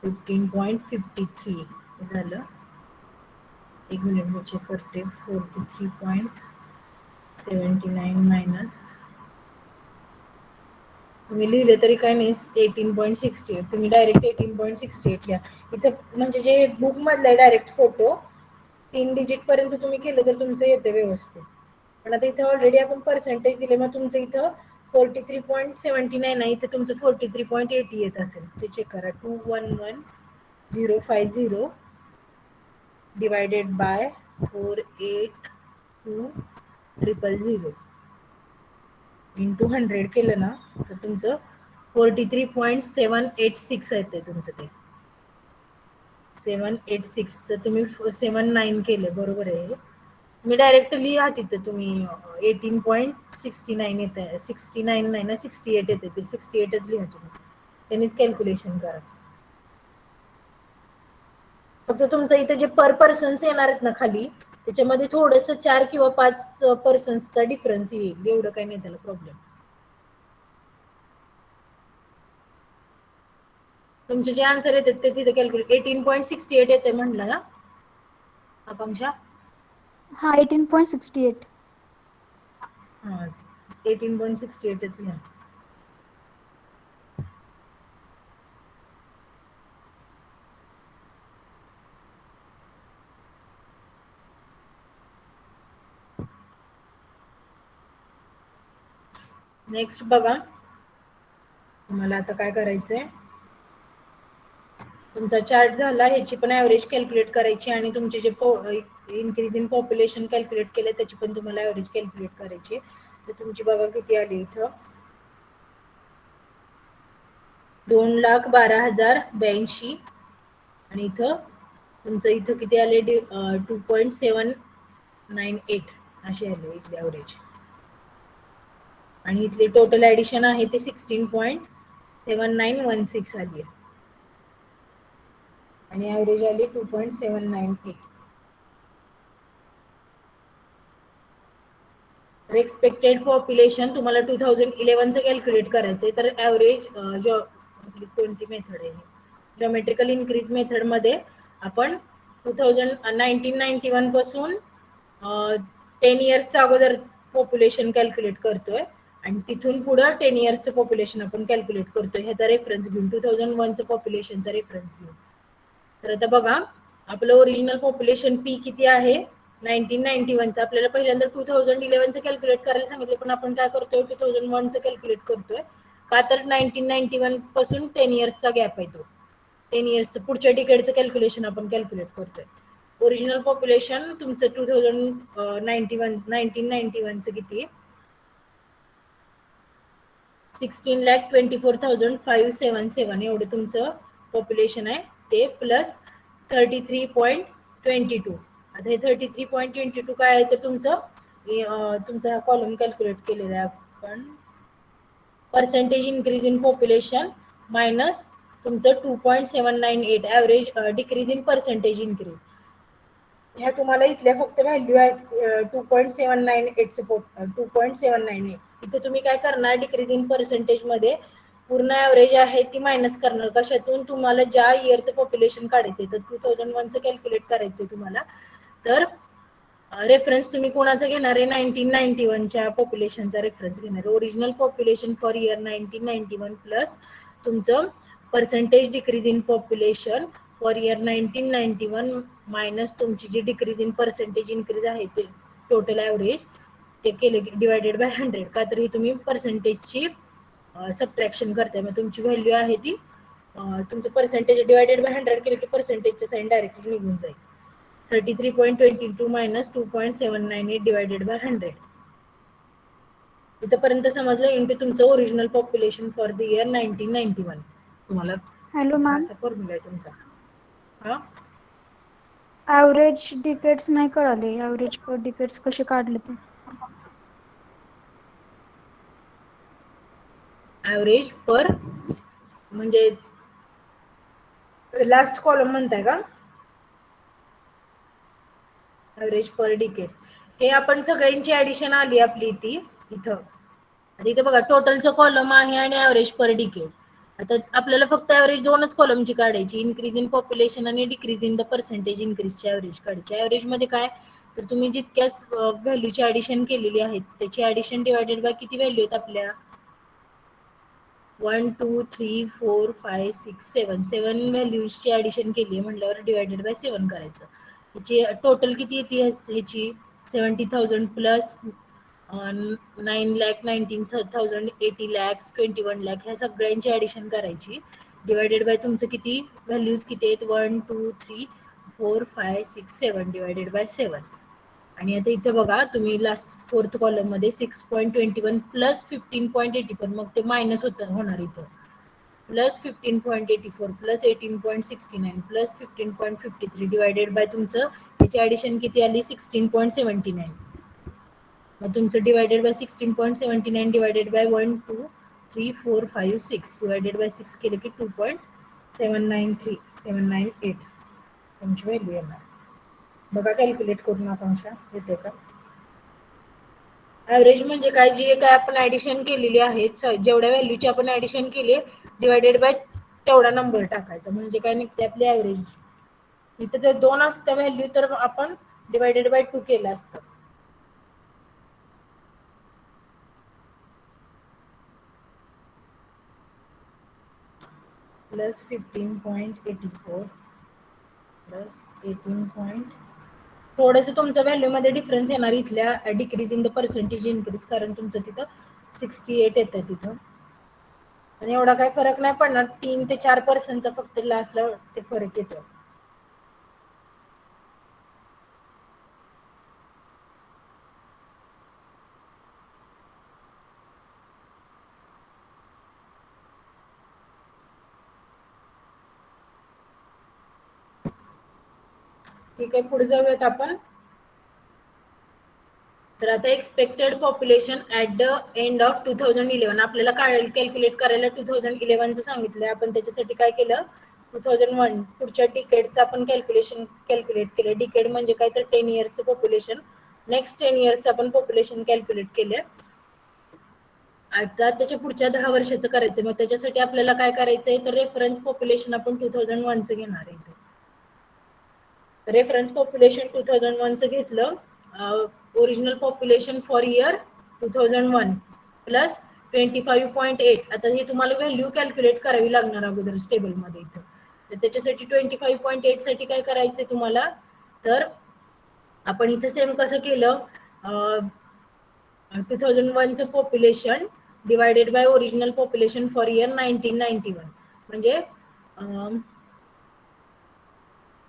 Speaker 1: 15.53 झालं. एक मिनिट मी चेक करते. 43.79 मायनस, तुम्ही लिहिले तरी काय नाही, 18.68. तुम्ही डायरेक्ट 18.68 लिहा इथं, म्हणजे जे बुक मधला डायरेक्ट फोटो 3 डिजिट पर्यंत तुम्ही केलं तर तुमचं येते व्यवस्थित. पण आता इथं ऑलरेडी आपण पर्सेंटेज दिले, मग तुमचं इथं 43.79 आहे, इथे तुमचं 43.80 येत असेल ते चेक करा. 211050 डिवायडेड बाय 48200 इंटू 100 केलं ना तर तुमचं 43.786 येते तुमचं ते. 786 तुम्ही 79 केलं, बरोबर आहे. तुम्ही डायरेक्ट लिहा तिथं, तुम्ही 18.69 येत आहे, 69 नाही ना 68 येते, ते 68च लिहा तुम्ही, त्यांनीच कॅल्क्युलेशन करा. फक्त तुमचं इथे जे पर पर्सन्स येणार आहेत ना खाली, त्याच्यामध्ये थोडस 4 किंवा 5 पर्सन्सचा डिफरन्स येईल, एवढं काही नाही त्याला प्रॉब्लेम. तुमचे जे आन्सर येतात तेच इथे कॅल्क्युलेट. 18.68 येते म्हटलं ना आकांक्षा?
Speaker 3: हा 18.68.
Speaker 1: हा 18.68च लिहा. नेक्स्ट बघा, तुम्हाला आता काय करायचंय, तुमचा चार्ट झाला, ह्याची पण ऍव्हरेज कॅल्क्युलेट करायची आणि तुमचे जे इन्क्रीज इन पॉप्युलेशन कॅल्क्युलेट केले त्याची पण तुम्हाला ऍव्हरेज कॅल्क्युलेट करायची. तर तुमची बघा किती आली इथं, 2,12,082 आणि इथं तुमचं इथं किती आले, 2.798 असे आले इथले ऍव्हरेज. आणि इथली टोटल ऍडिशन आहे ते 16.7916 आली आहे आणि ऍव्हरेज आली 2.798. तर एक्सपेक्टेड पॉप्युलेशन तुम्हाला 2011चं कॅल्क्युलेट करायचंय. तर ऍव्हरेज कोणती मेथड आहे, जॉमेट्रिकल इन्क्रीज मेथड मध्ये आपण 1991 पासून 10 इयर्सच्या अगोदर पॉप्युलेशन कॅल्क्युलेट करतोय आणि तिथून पुढे 10 इयर्सचं पॉप्युलेशन आपण कॅल्क्युलेट करतोय ह्याचा रेफरन्स घेऊन, 2001चं पॉप्युलेशनचा रेफरन्स घेऊन. तर आता बघा आपलं ओरिजिनल पॉप्युलेशन पी किती आहे 1991चं. आपल्याला पहिल्यांदा 2011चं कॅल्क्युलेट करायला सांगितलं, पण आपण काय करतोय 2001चं कॅल्क्युलेट करतोय का, तर 1991 पासून 10 इयर्सचा गॅप आहे तो. 10 इयर्सचं पुढच्या डिकेडचं कॅल्क्युलेशन आपण कॅल्क्युलेट करतोय. ओरिजिनल पॉप्युलेशन तुमचं 1991चं किती, 16,24,577 एवढं तुमचं पॉप्युलेशन आहे ते, प्लस 33.22. आता हे 33.22 काय आहे तर तुमचा हा कॉलम कॅल्क्युलेट केलेला आहे आपण, percentage increase in population minus तुमचं 2.798 average decrease in percentage increase. ह्या तुम्हाला इथल्या फक्त व्हॅल्यू आहेत 2.798. इथे तुम्ही काय करणार, डिक्रीज इन पर्सेंटेज मध्ये पूर्ण ऍव्हरेज आहे ती मायनस करणार. कशातून, तुम्हाला ज्या इयरचं पॉप्युलेशन काढायचंय, तर 2001चं कॅल्क्युलेट करायचंय तुम्हाला, तर रेफरन्स तुम्ही कोणाचा घेणार आहे, 1991च्या पॉप्युलेशनचा रेफरन्स घेणार. Original population for year 1991 plus तुमचं percentage decrease in population for year 1991 minus तुमची जी डिक्रीज इन पर्सेंटेज इन्क्रीज आहे ते टोटल ऍव्हरेज ते केले डिवायडेड बाय 100. का तर ही तुम्ही पर्सेंटेजची सबट्रॅक्शन करताय, मग तुमची व्हॅल्यू आहे ती तुमचं पर्सेंटेज डिवायडेड बाय 100 केलं की पर्सेंटेजच्या साईन डायरेक्टली निघून जाईल. 33.22 मायनस 2.798 डिवायडेड बाय 100. इथपर्यंत समजलं. इंटू तुमचं original population for the year 1991. तुम्हाला
Speaker 3: हॅलो मॅम,
Speaker 1: असा फॉर्म्युला आहे तुमचा. हा
Speaker 3: ऍव्हरेज डिकेट्स नाही कळाले, ऍव्हरेज पर डिकेट्स कसे काढले ते.
Speaker 1: ऍव्हरेज पर म्हणजे लास्ट कॉलम म्हणताय का, ऍव्हरेज पर डिकेट्स. हे आपण सगळ्यांची ऍडिशन आली आपली ती इथं. आणि इथे बघा टोटलचं कॉलम आहे आणि ऍव्हरेज पर डिकेड. आता आपल्याला फक्त ऍव्हरेज दोनच कॉलमची काढायची, इन्क्रीज इन पॉप्युलेशन आणि डिक्रीज इन द पर्सेंटेज इन्क्रीजची ऍव्हरेज काढायची. ऍव्हरेज मध्ये काय, तर तुम्ही जितक्या व्हॅल्यूची ऍडिशन केलेली आहेत त्याची ऍडिशन डिवायडेड बाय किती व्हॅल्यू आहेत आपल्या, 1 2 3 4 5 6 7 7 व्हॅल्यूजची ऍडिशन केली म्हटल्यावर डिवायडेड बाय 7 करायचं. ह्याची टोटल किती येते ह्याची, 70,000 प्लस 9,19,000 80 lakhs 21 lakh ह्या सगळ्यांची ऍडिशन करायची. डिवायडेड बाय तुमचं किती व्हॅल्यूज किती आहेत, 1 2 3 4 5 6 7 डिवायडेड बाय 7. आणि आता इथे बघा तुम्ही लास्ट फोर्थ कॉलम मध्ये 6.21 प्लस 15.84, मग ते मायनस होणार इथं, plus 15.84 plus 18.69 plus 15.53 divided by तुमचं याची ऍडिशन किती आली, 16.79. मग तुमचं divided by 16.79 divided by 1 2 3 4 5 6 divided by 6 केलं की 2.798 तुमची व्हॅल्यू येणार. बघा कॅल्क्युलेट करून आकांक्षा येते का. ऍव्हरेज म्हणजे काय, जी काय आपण ऍडिशन केलेली आहे, जेवढ्या व्हॅल्यूची आपण ऍडिशन केली डिवायडेड बाय तेवढा नंबर टाकायचा, म्हणजे काय निघते आपली ऍव्हरेज. इथे जर 2 असतं व्हॅल्यू तर आपण डिवायडेड बाय 2 केलं असतं. Plus 15.84 plus 18. थोडंसं तुमच्या व्हॅल्यू मध्ये डिफरन्स येणार इथल्या decrease in the percentage increase, कारण तुमचं तिथं 68 येतं तिथं, आणि एवढा काही फरक नाही पडणार, 3 ते 4% फक्त लास्टला ते फरक येतो. ठीक आहे, पुढे जाऊयात आपण. तर आता expected population at the end of 2011 आपल्याला कॅल्क्युलेट करायला 2011चं सांगितलंय. आपण त्याच्यासाठी काय केलं, 2001 पुढच्या डिकेडचं आपण कॅल्क्युलेट केलं. डिकेड म्हणजे काय तर 10 इयर्सचं पॉप्युलेशन. नेक्स्ट 10 इयर्सचं आपण पॉप्युलेशन कॅल्क्युलेट केलं. आता त्याच्या पुढच्या 10 वर्षाचं करायचं. मग त्याच्यासाठी आपल्याला काय करायचंय, तर रेफरन्स पॉप्युलेशन आपण 2001चं घेणार आहे. रेफरन्स पॉप्युलेशन 2001चं घेतलं. Original population for year 2001 plus 25.8. आता हे तुम्हाला व्हॅल्यू कॅल्क्युलेट करावी लागणार अगोदर टेबलमध्ये इथं. तर त्याच्यासाठी 25.8 साठी काय करायचंय तुम्हाला, तर आपण इथं सेम कसं केलं, 2001चं population divided by original population for year 1991 म्हणजे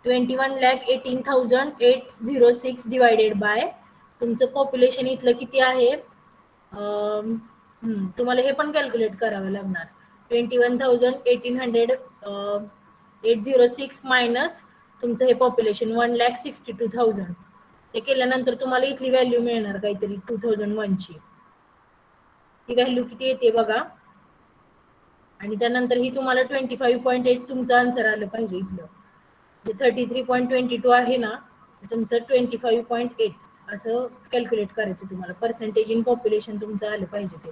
Speaker 1: 21,18,806 डिवायडेड बाय तुमचं पॉप्युलेशन इथलं किती आहे, तुम्हाला हे पण कॅल्क्युलेट करावं लागणार. 21,806 मायनस तुमचं हे पॉप्युलेशन 1,62,000. हे केल्यानंतर तुम्हाला इथली व्हॅल्यू मिळणार काहीतरी 2001 ची. ही व्हॅल्यू किती येते बघा. आणि त्यानंतर ही तुम्हाला 25.8 तुमचं आन्सर आलं पाहिजे इथलं. जे 33.22 आहे ना, तुमचं 25.8 असं कॅल्क्युलेट करायचं तुम्हाला. पर्सेंटेज इन पॉप्युलेशन तुमचं आलं पाहिजे ते.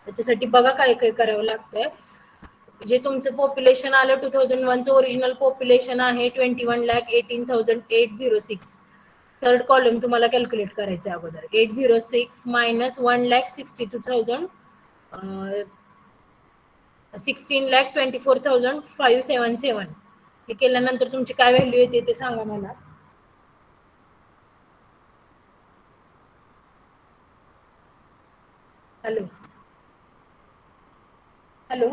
Speaker 1: त्याच्यासाठी बघा काय काय करावं लागतंय. जे तुमचं पॉप्युलेशन आलं 2001चं ओरिजिनल पॉप्युलेशन आहे 21,18,806. थर्ड कॉलम तुम्हाला कॅल्क्युलेट करायचं अगोदर. 806 मायनस 1,62,000 16,24,577. हे केल्यानंतर तुमची काय व्हॅल्यू येते ते सांगा मला. हॅलो हॅलो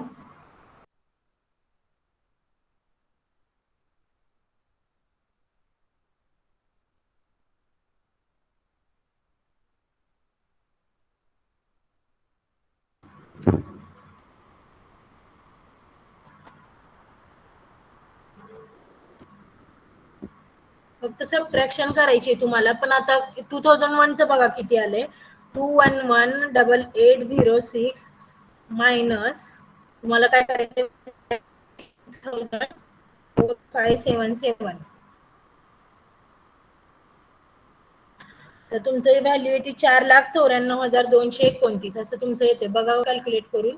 Speaker 1: फक्त सबट्रॅक्शन करायची तुम्हाला. पण आता 2001चं बघा किती आले, 211,806 मायनस तुम्हाला काय करायचं 577. तर तुमचं व्हॅल्यू येते 4,94,229 असं तुमचं येते. बघा कॅल्क्युलेट करून.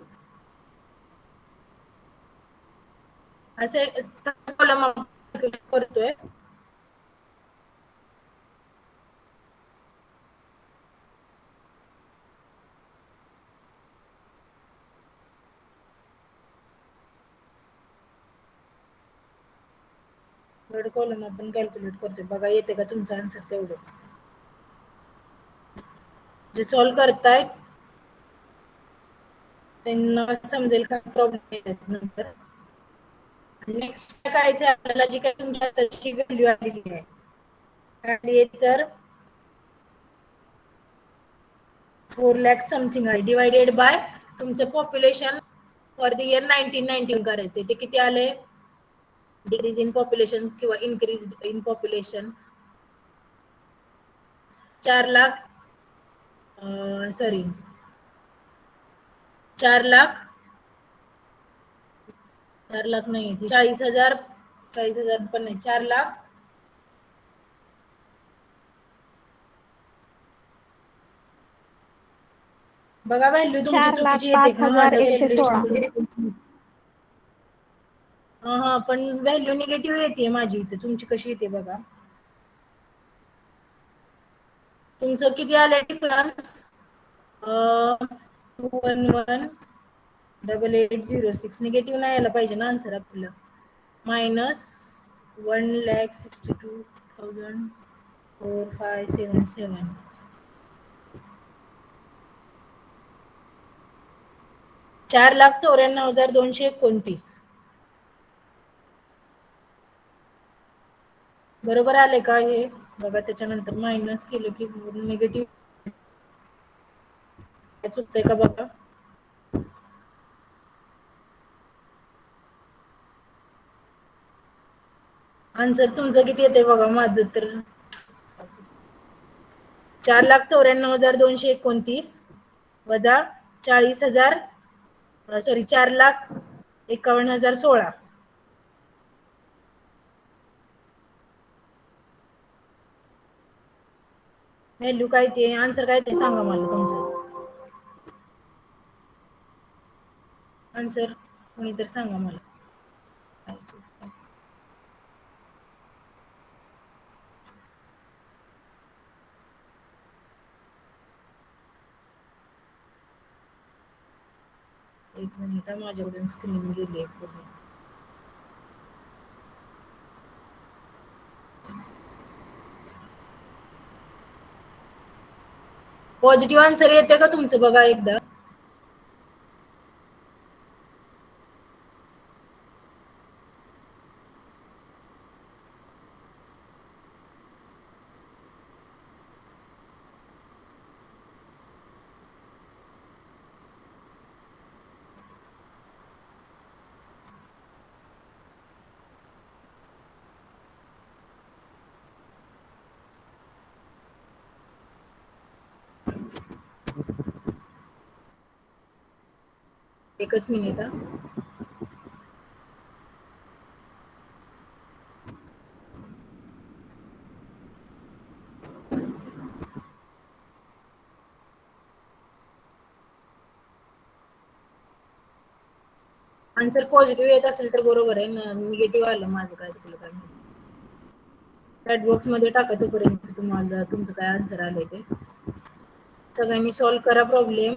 Speaker 1: असे कॉलम करतोय. थर्ड कॉलम आपण कॅल्क्युलेट करतोय. बघा येते का तुमचा आन्सर तेवढं. जे सॉल्व्ह करतायत त्यांना समजेल का प्रॉब्लेम येतात नंतर. नेक्स्ट काय करायचं आपल्याला, जी काही तुमच्या आताची व्हॅल्यू आलेली आहे तर 4 लाख समथिंग आहे डिवायडेड बाय तुमचं पॉप्युलेशन फॉर द इयर 1919 करायचे. ते किती आले, डिक्रीज इन पॉप्युलेशन किंवा increase in population 4 lakh 4 lakh नाही, 40,000 पण नाही, 4 लाख बघा व्हॅल्यू तुमची चुकीची येते का, माझं कॅल्क्युलेशन. हा पण व्हॅल्यू निगेटिव्ह येते माझी इथे. तुमची कशी येते बघा. तुमचं किती आलंय डिफरन्स, 211,806. निगेटिव्ह नाही यायला पाहिजे ना आन्सर आपलं. मायनस 1,62,4577. 4,94,229 बरोबर आले का हे बघा. त्याच्यानंतर मायनस केलं की निगेटिव्ह चुकतंय का बघा. आन्सर तुमचं किती येते बघा. माझं तर 4,94,229 वजा 4,51,016 व्हॅल्यू काय ते आन्सर काय ते सांगा मला तुमचं आन्सर कोणीतरी सांगा मला. एक मिनिट माझ्याकडून स्क्रीन गेली पूर्ण. पॉझिटिव्ह आन्सर येते का तुमचं बघा एकदा. एकच मिनिट. आन्सर पॉझिटिव्ह येत असेल तर बरोबर आहे ना, निगेटिव्ह आलं माझं काय चुकलं काय माहिती. चॅट बॉक्स मध्ये टाका तोपर्यंत तुम्हाला तुमचं काय आन्सर आलंय ते. सगळ्यांनी सॉल्व्ह करा प्रॉब्लेम.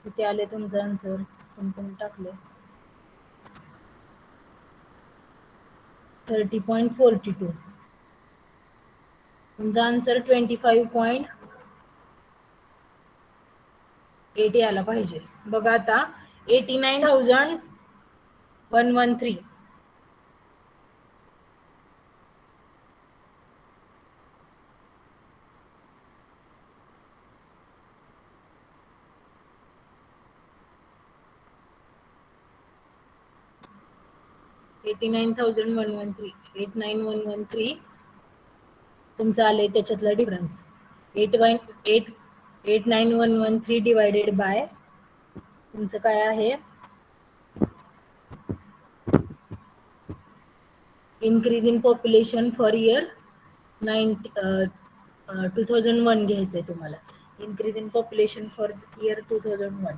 Speaker 1: किती आले तुमचं आन्सर कोण कोण टाकले. 30.42. तुमचा आन्सर 25.8 यायला पाहिजे. बघा आता 89,113. तुमचं आलंय त्याच्यातला डिफरन्स. 89,113 डिवायडेड बाय तुमचं काय आहे, increase in population for year 2001 घ्यायचंय तुम्हाला. Increase in population for year 2001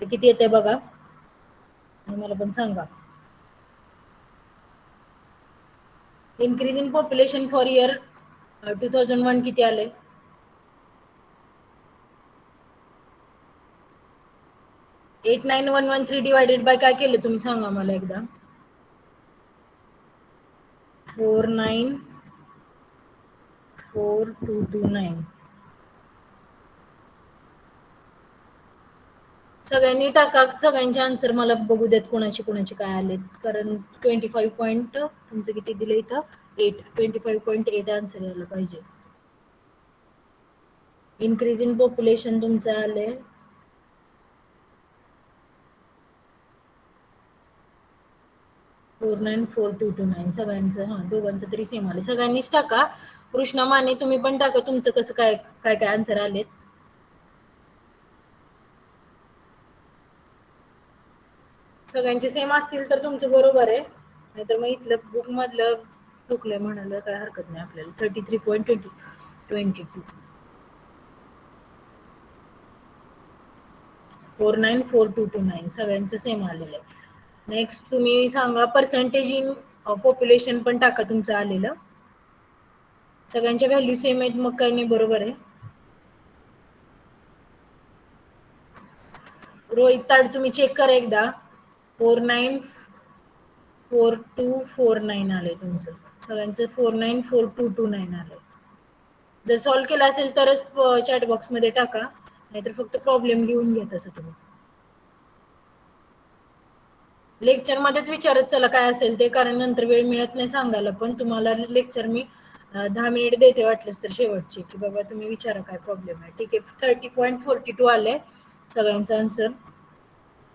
Speaker 1: ते किती येते बघा मला पण सांगा. Increase in population for year 2001 किती आले. $89,113 डिवायडेड बाय काय केलं तुम्ही सांगा मला एकदा. 494,229. सगळ्यांनी टाका, सगळ्यांचे आन्सर मला बघू देत कोणाचे कोणाचे काय आलेत. कारण 25 पॉईंट तुमचं किती दिलं इथं 8. 25.8 आन्सर यायला पाहिजे. इन्क्रीज इन पॉप्युलेशन तुमचं आलंय 494,229. सगळ्यांचं दोघांचं तरी सेम आले. सगळ्यांनीच टाका. कृष्णा माने तुम्ही पण टाका तुमचं कसं काय काय काय आन्सर आलेत. सगळ्यांचे सेम असतील तर तुमचं बरोबर आहे, नाहीतर मग इथलं बुक मधलं चुकलंय म्हणायला काय हरकत नाही आपल्याला. 33.22. 494,229 सगळ्यांचं सेम आलेलं आहे. नेक्स्ट तुम्ही सांगा पर्सेंटेज इन पॉप्युलेशन पण टाका तुमचं आलेलं. सगळ्यांच्या व्हॅल्यू सेम आहेत मग काही नाही बरोबर आहे. रोहित ताड तुम्ही चेक करा एकदा 494249 आले तुमचं सगळ्यांचं 494229 आलंय. जर सॉल्व्ह केलं असेल तरच चॅट बॉक्स मध्ये टाका, नाहीतर फक्त प्रॉब्लेम लिहून घ्या तसं तुम्ही. लेक्चर मध्येच विचारत चला काय असेल ते, कारण नंतर वेळ मिळत नाही सांगायला. पण तुम्हाला लेक्चर मी 10 मिनिट देते वाटलंच तर शेवटचे, की बाबा तुम्ही विचारा काय प्रॉब्लेम आहे. ठीक आहे. 30.42 आले सगळ्यांचा आन्सर,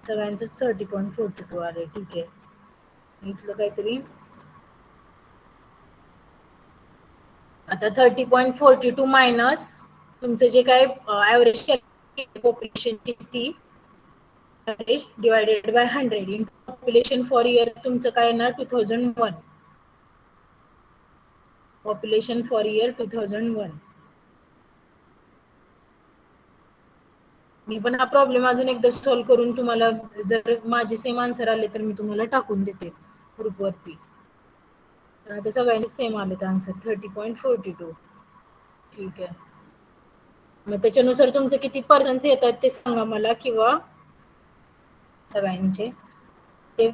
Speaker 1: सगळ्यांचं 30.42 आले. ठीक आहे. इथलं काहीतरी आता 30.42 मायनस तुमचं जे काय ऍव्हरेज पॉप्युलेशन ती average divided by 100 in population for year तुमचं काय येणार 2001. Population for year 2001. मी पण हा प्रॉब्लेम अजून एकदा सॉल्व्ह करून तुम्हाला, जर माझे सेम आन्सर आले तर मी तुम्हाला टाकून देते ग्रुपवरती. आता सगळ्यांचे सेम आले आन्सर 30.42. ठीक आहे. मग त्याच्यानुसार तुमचे किती पर्सेंट येतात ते सांगा मला, किंवा सगळ्यांचे ते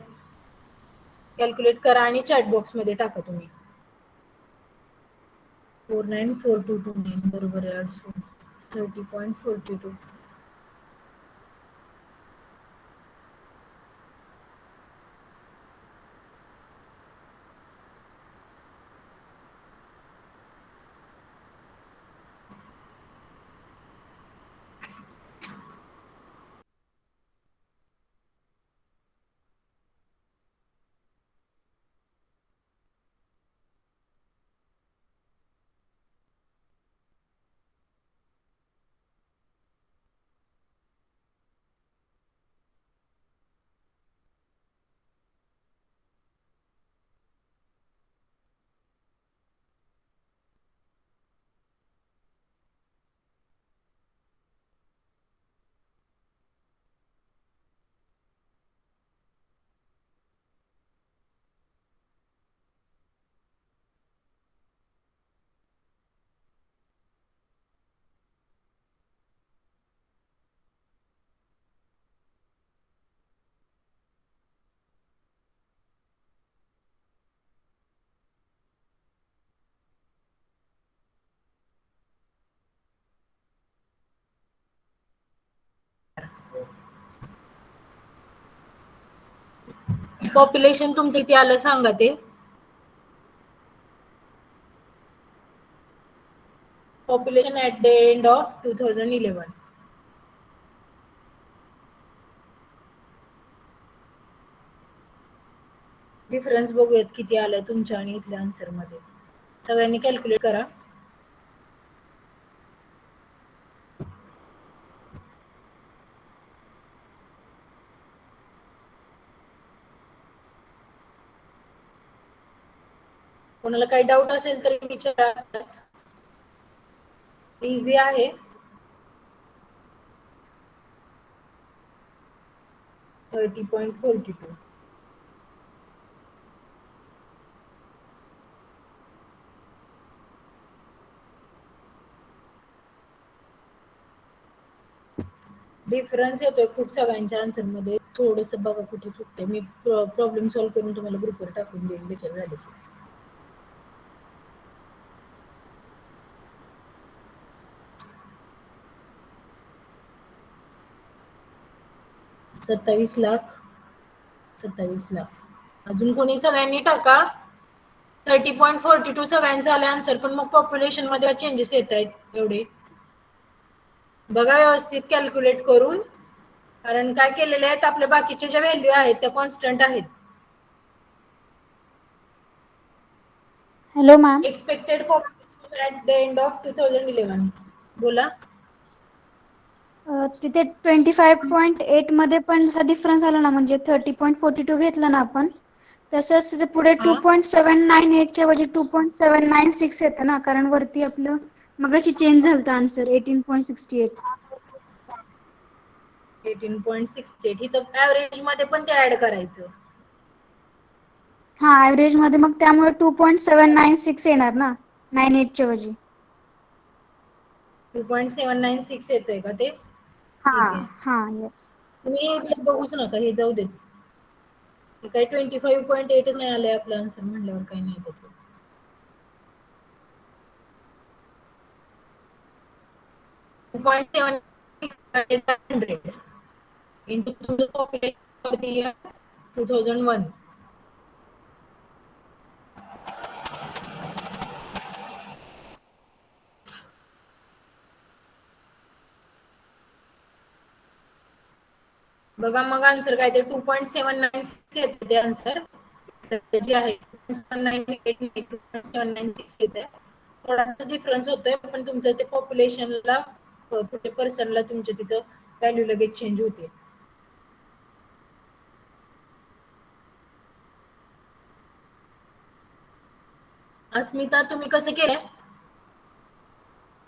Speaker 1: कॅल्क्युलेट करा आणि चॅट बॉक्स मध्ये टाका तुम्ही. 494229 बरोबर आहे. 30.42. पॉप्युलेशन तुमचं किती आलं सांगा ते. Population at the end of 2011. Difference बघूयात किती आलाय तुमच्या आणि इथल्या आन्सर मध्ये. सगळ्यांनी कॅल्क्युलेट करा. कोणाला काही डाऊट असेल तर विचारा. इझी आहे. $30.42. डिफरन्स येतोय खूप सगळ्यांच्या आन्सर मध्ये. थोडस बघा कुठे चुकते. मी प्रॉब्लेम सॉल्व्ह करून तुम्हाला ग्रुपवर टाकून देईन लेक्चर झाले की. $27 लाख. अजून कोणी सगळ्यांनी टाका. 30.42 सगळ्यांचं आलं आन्सर, पण मग पॉप्युलेशन मध्ये चेंजेस येत आहेत एवढे. बघा व्यवस्थित कॅल्क्युलेट करून, कारण काय केलेले आहेत आपल्या बाकीच्या ज्या व्हॅल्यू आहेत त्या कॉन्स्टंट आहेत.
Speaker 3: Hello ma'am.
Speaker 1: Expected population at the end of 2011. बोला.
Speaker 3: तिथे 25.8 मध्ये पण डिफरन्स आला ना, म्हणजे 30.42 घेतलं ना आपण, तसंच तिथे पुढे 2.798 च्या ऐवजी 2.796 येतं ना, कारण वरती आपलं मगाशी चेंज झालं आन्सर 18.68.
Speaker 1: 18.68 इथं ऍव्हरेज मध्ये पण ते ऍड करायचं.
Speaker 3: हा, ऍव्हरेज मध्ये मग त्यामुळे 2.796 येणार ना 98 च्या ऐवजी.
Speaker 1: 2.796 येतोय का ते?
Speaker 3: हा
Speaker 1: ठीक आहे.
Speaker 3: हा, येस.
Speaker 1: तुम्ही इथलं बघूच नका, हे जाऊ देत. हे काही 25.8च नाही आलंय आपलं आन्सर म्हणल्यावर काही नाही त्याचं. into तुमचं population for the year 2001. बघा मग आन्सर काय ते 2.796 येते ते आन्सर जे आहे 2.798 येते. थोडासा डिफरन्स होतोय पण तुमचं ते पॉप्युलेशनला पर्सनला तुमच्या तिथं व्हॅल्यू लगेच चेंज होते. अस्मिता तुम्ही कसं केलंय?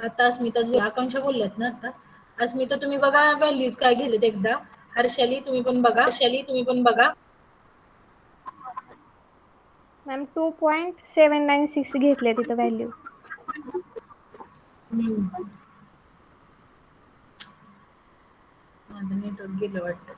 Speaker 1: आता अस्मिताच आकांक्षा बोलल्यात ना आता. अस्मिता तुम्ही बघा व्हॅल्यूज काय गेलेत एकदा. हर्षाली तुम्ही पण बघा.
Speaker 6: मॅम 2.796 घेतले तिथं व्हॅल्यू.
Speaker 1: माझं नेटवर्क गेलं वाटतं.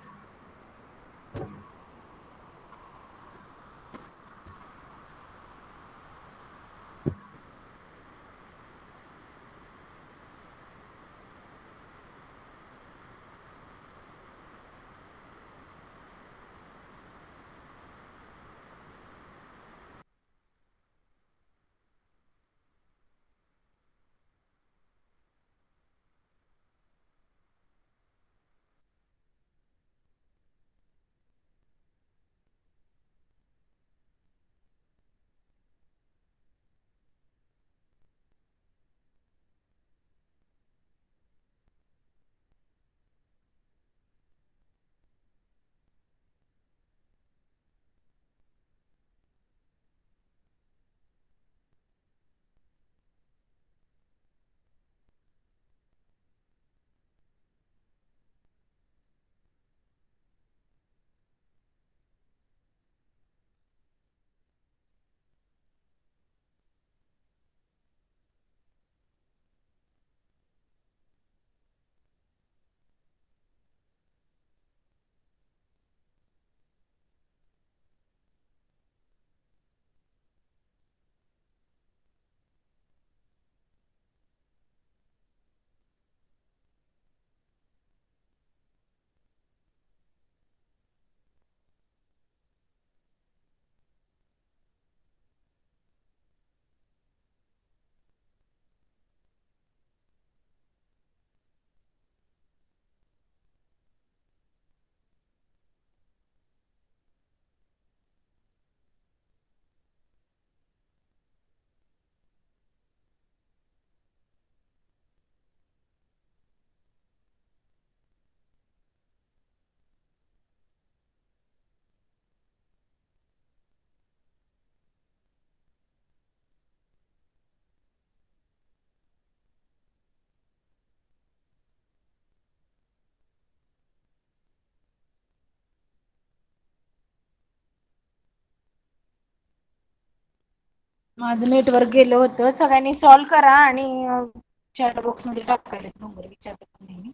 Speaker 1: माझं नेटवर्क गेलं होतं. सगळ्यांनी सॉल्व करा आणि चॅट बॉक्स मध्ये टाकायला नंबर विचारत नाही.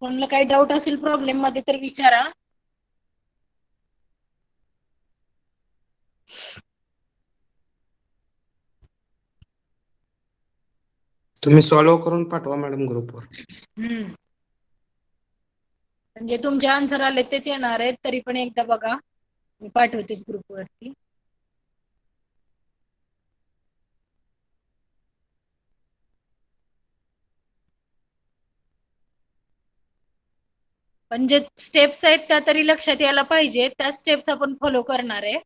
Speaker 1: कोणाला काही डाऊट असेल प्रॉब्लेम मध्ये तर विचारा.
Speaker 7: तुम्ही सॉल्व्ह करून पाठवा मॅडम ग्रुपवर.
Speaker 1: म्हणजे तुमचे आन्सर आले तेच येणार आहेत तरी पण एकदा बघा. मी पाठवतेच ग्रुपवरती. पण जे स्टेप्स आहेत त्या तरी लक्षात यायला पाहिजे, त्या स्टेप्स आपण फॉलो करणार आहे.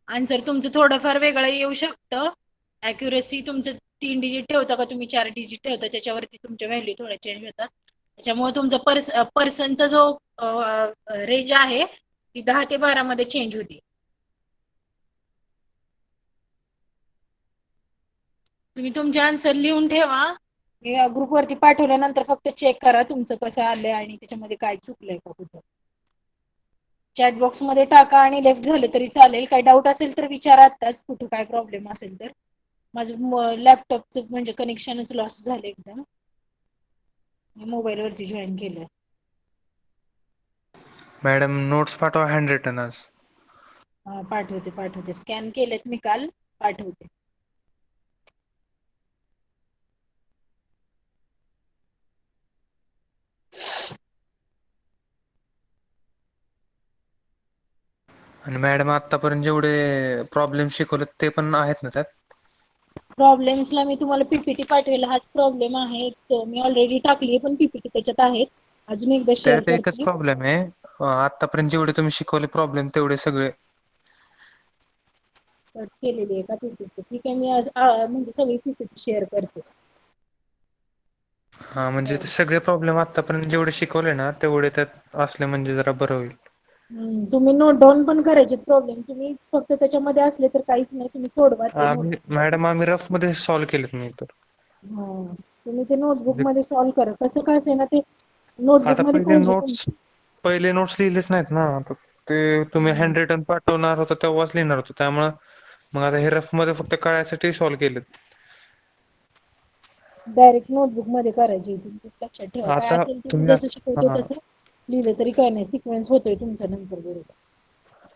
Speaker 1: आन्सर तुमचं थोडंफार वेगळं येऊ शकतं. अॅक्युरेसी तुमचं 3 डिजिट ठेवता का तुम्ही 4 डिजिट ठेवता त्याच्यावरती तुमच्या व्हॅल्यू थोड्या चेंज होतात. त्याच्यामुळे तुमचा पर्सनचा जो रेंज आहे ती 10 ते 12 मध्ये चेंज होती. तुम्ही तुमचे आन्सर लिहून ठेवा. मी ग्रुपवरती पाठवल्यानंतर फक्त चेक करा तुमचं कसं आलंय आणि त्याच्यामध्ये काय चुकलंय का कुठं. चॅट बॉक्स मध्ये टाका आणि लेफ्ट झालं तरी चालेल. काही डाऊट असेल तर विचारा आत्ताच, कुठं काय प्रॉब्लेम असेल तर. माझं लॅपटॉपचं म्हणजे कनेक्शनच लॉस झालं एकदम. मी मोबाईल वरती जॉईन केलंय.
Speaker 2: मॅडम नोट्स पाठवा हँड रिटन आज.
Speaker 1: पाठवते. स्कॅन केलेत मी काल, पाठवते.
Speaker 2: आणि मॅडम आतापर्यंत जेवढे प्रॉब्लेम शिकवले ते पण आहेत ना त्यात?
Speaker 1: प्रॉब्लेम्सला मी तुम्हाला पीपीटी पाठवेल, हाच प्रॉब्लेम आहे. तो मी ऑलरेडी टाकली पण पीपीटी त्याच्यात आहेत. अजून एकदा शेअर
Speaker 2: त्यात एकच
Speaker 1: करते.
Speaker 2: प्रॉब्लेम आहे, आतापर्यंत जेवढे तुम्ही शिकवले प्रॉब्लेम तेवढे सगळे.
Speaker 1: कट केलेली आहे का पीपीटी? ठीक आहे, मी आज म्हणजे सगळी पीपीटी शेअर करते.
Speaker 2: हा म्हणजे ते सगळे प्रॉब्लेम आतापर्यंत जेवढे शिकवले ना तेवढे त्यात असले म्हणजे जरा बरं होईल.
Speaker 1: तुम्ही नोट डाऊन पण करायचे प्रॉब्लेम. तुम्ही फक्त त्याच्यामध्ये असले तर काहीच नाही, तुम्ही सोडवा ते
Speaker 2: मॅडम आम्ही रफ मध्ये सॉल्व्ह केलेत मी तर.
Speaker 1: तुम्ही ते नोटबुक
Speaker 2: म्हणजे
Speaker 1: मध्ये सॉल्व्ह करा. कसं काय आहे ना, ते नोटबुक
Speaker 2: आता
Speaker 1: मध्ये पाहिजे तुमचं.
Speaker 2: पहिले नोट्स लिहिलेच नाहीत ना, ते तुम्ही हँड रिटन पाठवणार होता तेव्हाच लिहिणार होतो, त्यामुळं मग आता हे रफ मध्ये फक्त कळायसाठी सॉल्व्ह केलेत.
Speaker 1: डायरेक्ट नोटबुक मध्ये करायची. लक्षात ठेवा, काय
Speaker 2: आता
Speaker 1: असेल ते मी
Speaker 2: तुम्ही
Speaker 1: जसं शिकवते
Speaker 2: हा
Speaker 1: तसं लिहिलं तरी काय नाही, सिक्वेन्स होतोय तुमचा नंतर बरोबर.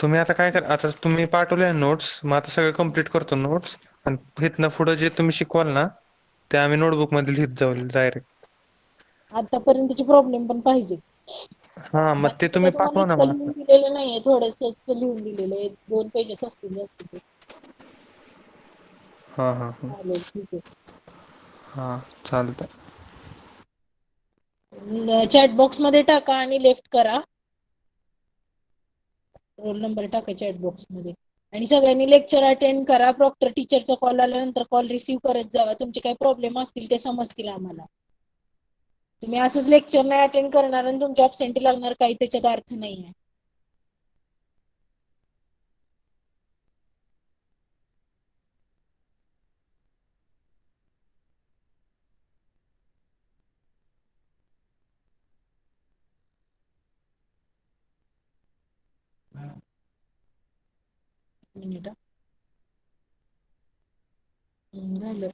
Speaker 2: तुम्ही आता काय करा, आता तुम्ही पाठवले नोट्स, मग आता सगळं कम्प्लीट करतो नोट्स आणि इथनं पुढे जे तुम्ही शिकवाल ना ते आम्ही नोटबुक मध्ये लिहित जाऊ डायरेक्ट.
Speaker 1: आतापर्यंतचे प्रॉब्लेम पण पाहिजे.
Speaker 2: हा मग ते
Speaker 1: बाकीचं काय
Speaker 2: तुम्ही
Speaker 1: तुम्हाला
Speaker 2: पाठवा ना
Speaker 1: इतकं
Speaker 2: मला.
Speaker 1: लिहून दिलेलं नाहीये, थोडंसं लिहून दिलेलं आहे. 2 पेजेस असतील जास्तीत जास्त.
Speaker 2: हा.
Speaker 1: चालेल, ठीक आहे.
Speaker 2: हा चालतंय.
Speaker 1: चॅट बॉक्स मध्ये टाका आणि लेफ्ट करा. रोल नंबर टाका चॅट बॉक्स मध्ये. आणि सगळ्यांनी लेक्चर अटेंड करा. प्रॉक्टर टीचरचा कॉल आल्यानंतर कॉल रिसीव्ह करत जावा. तुमचे काही प्रॉब्लेम असतील ते समजतील आम्हाला. तुम्ही असंच लेक्चर नाही अटेंड करणार आणि तुमच्या अब्सेंटी लागणार, काही त्याच्यात अर्थ नाहीये. मिनिट झालं.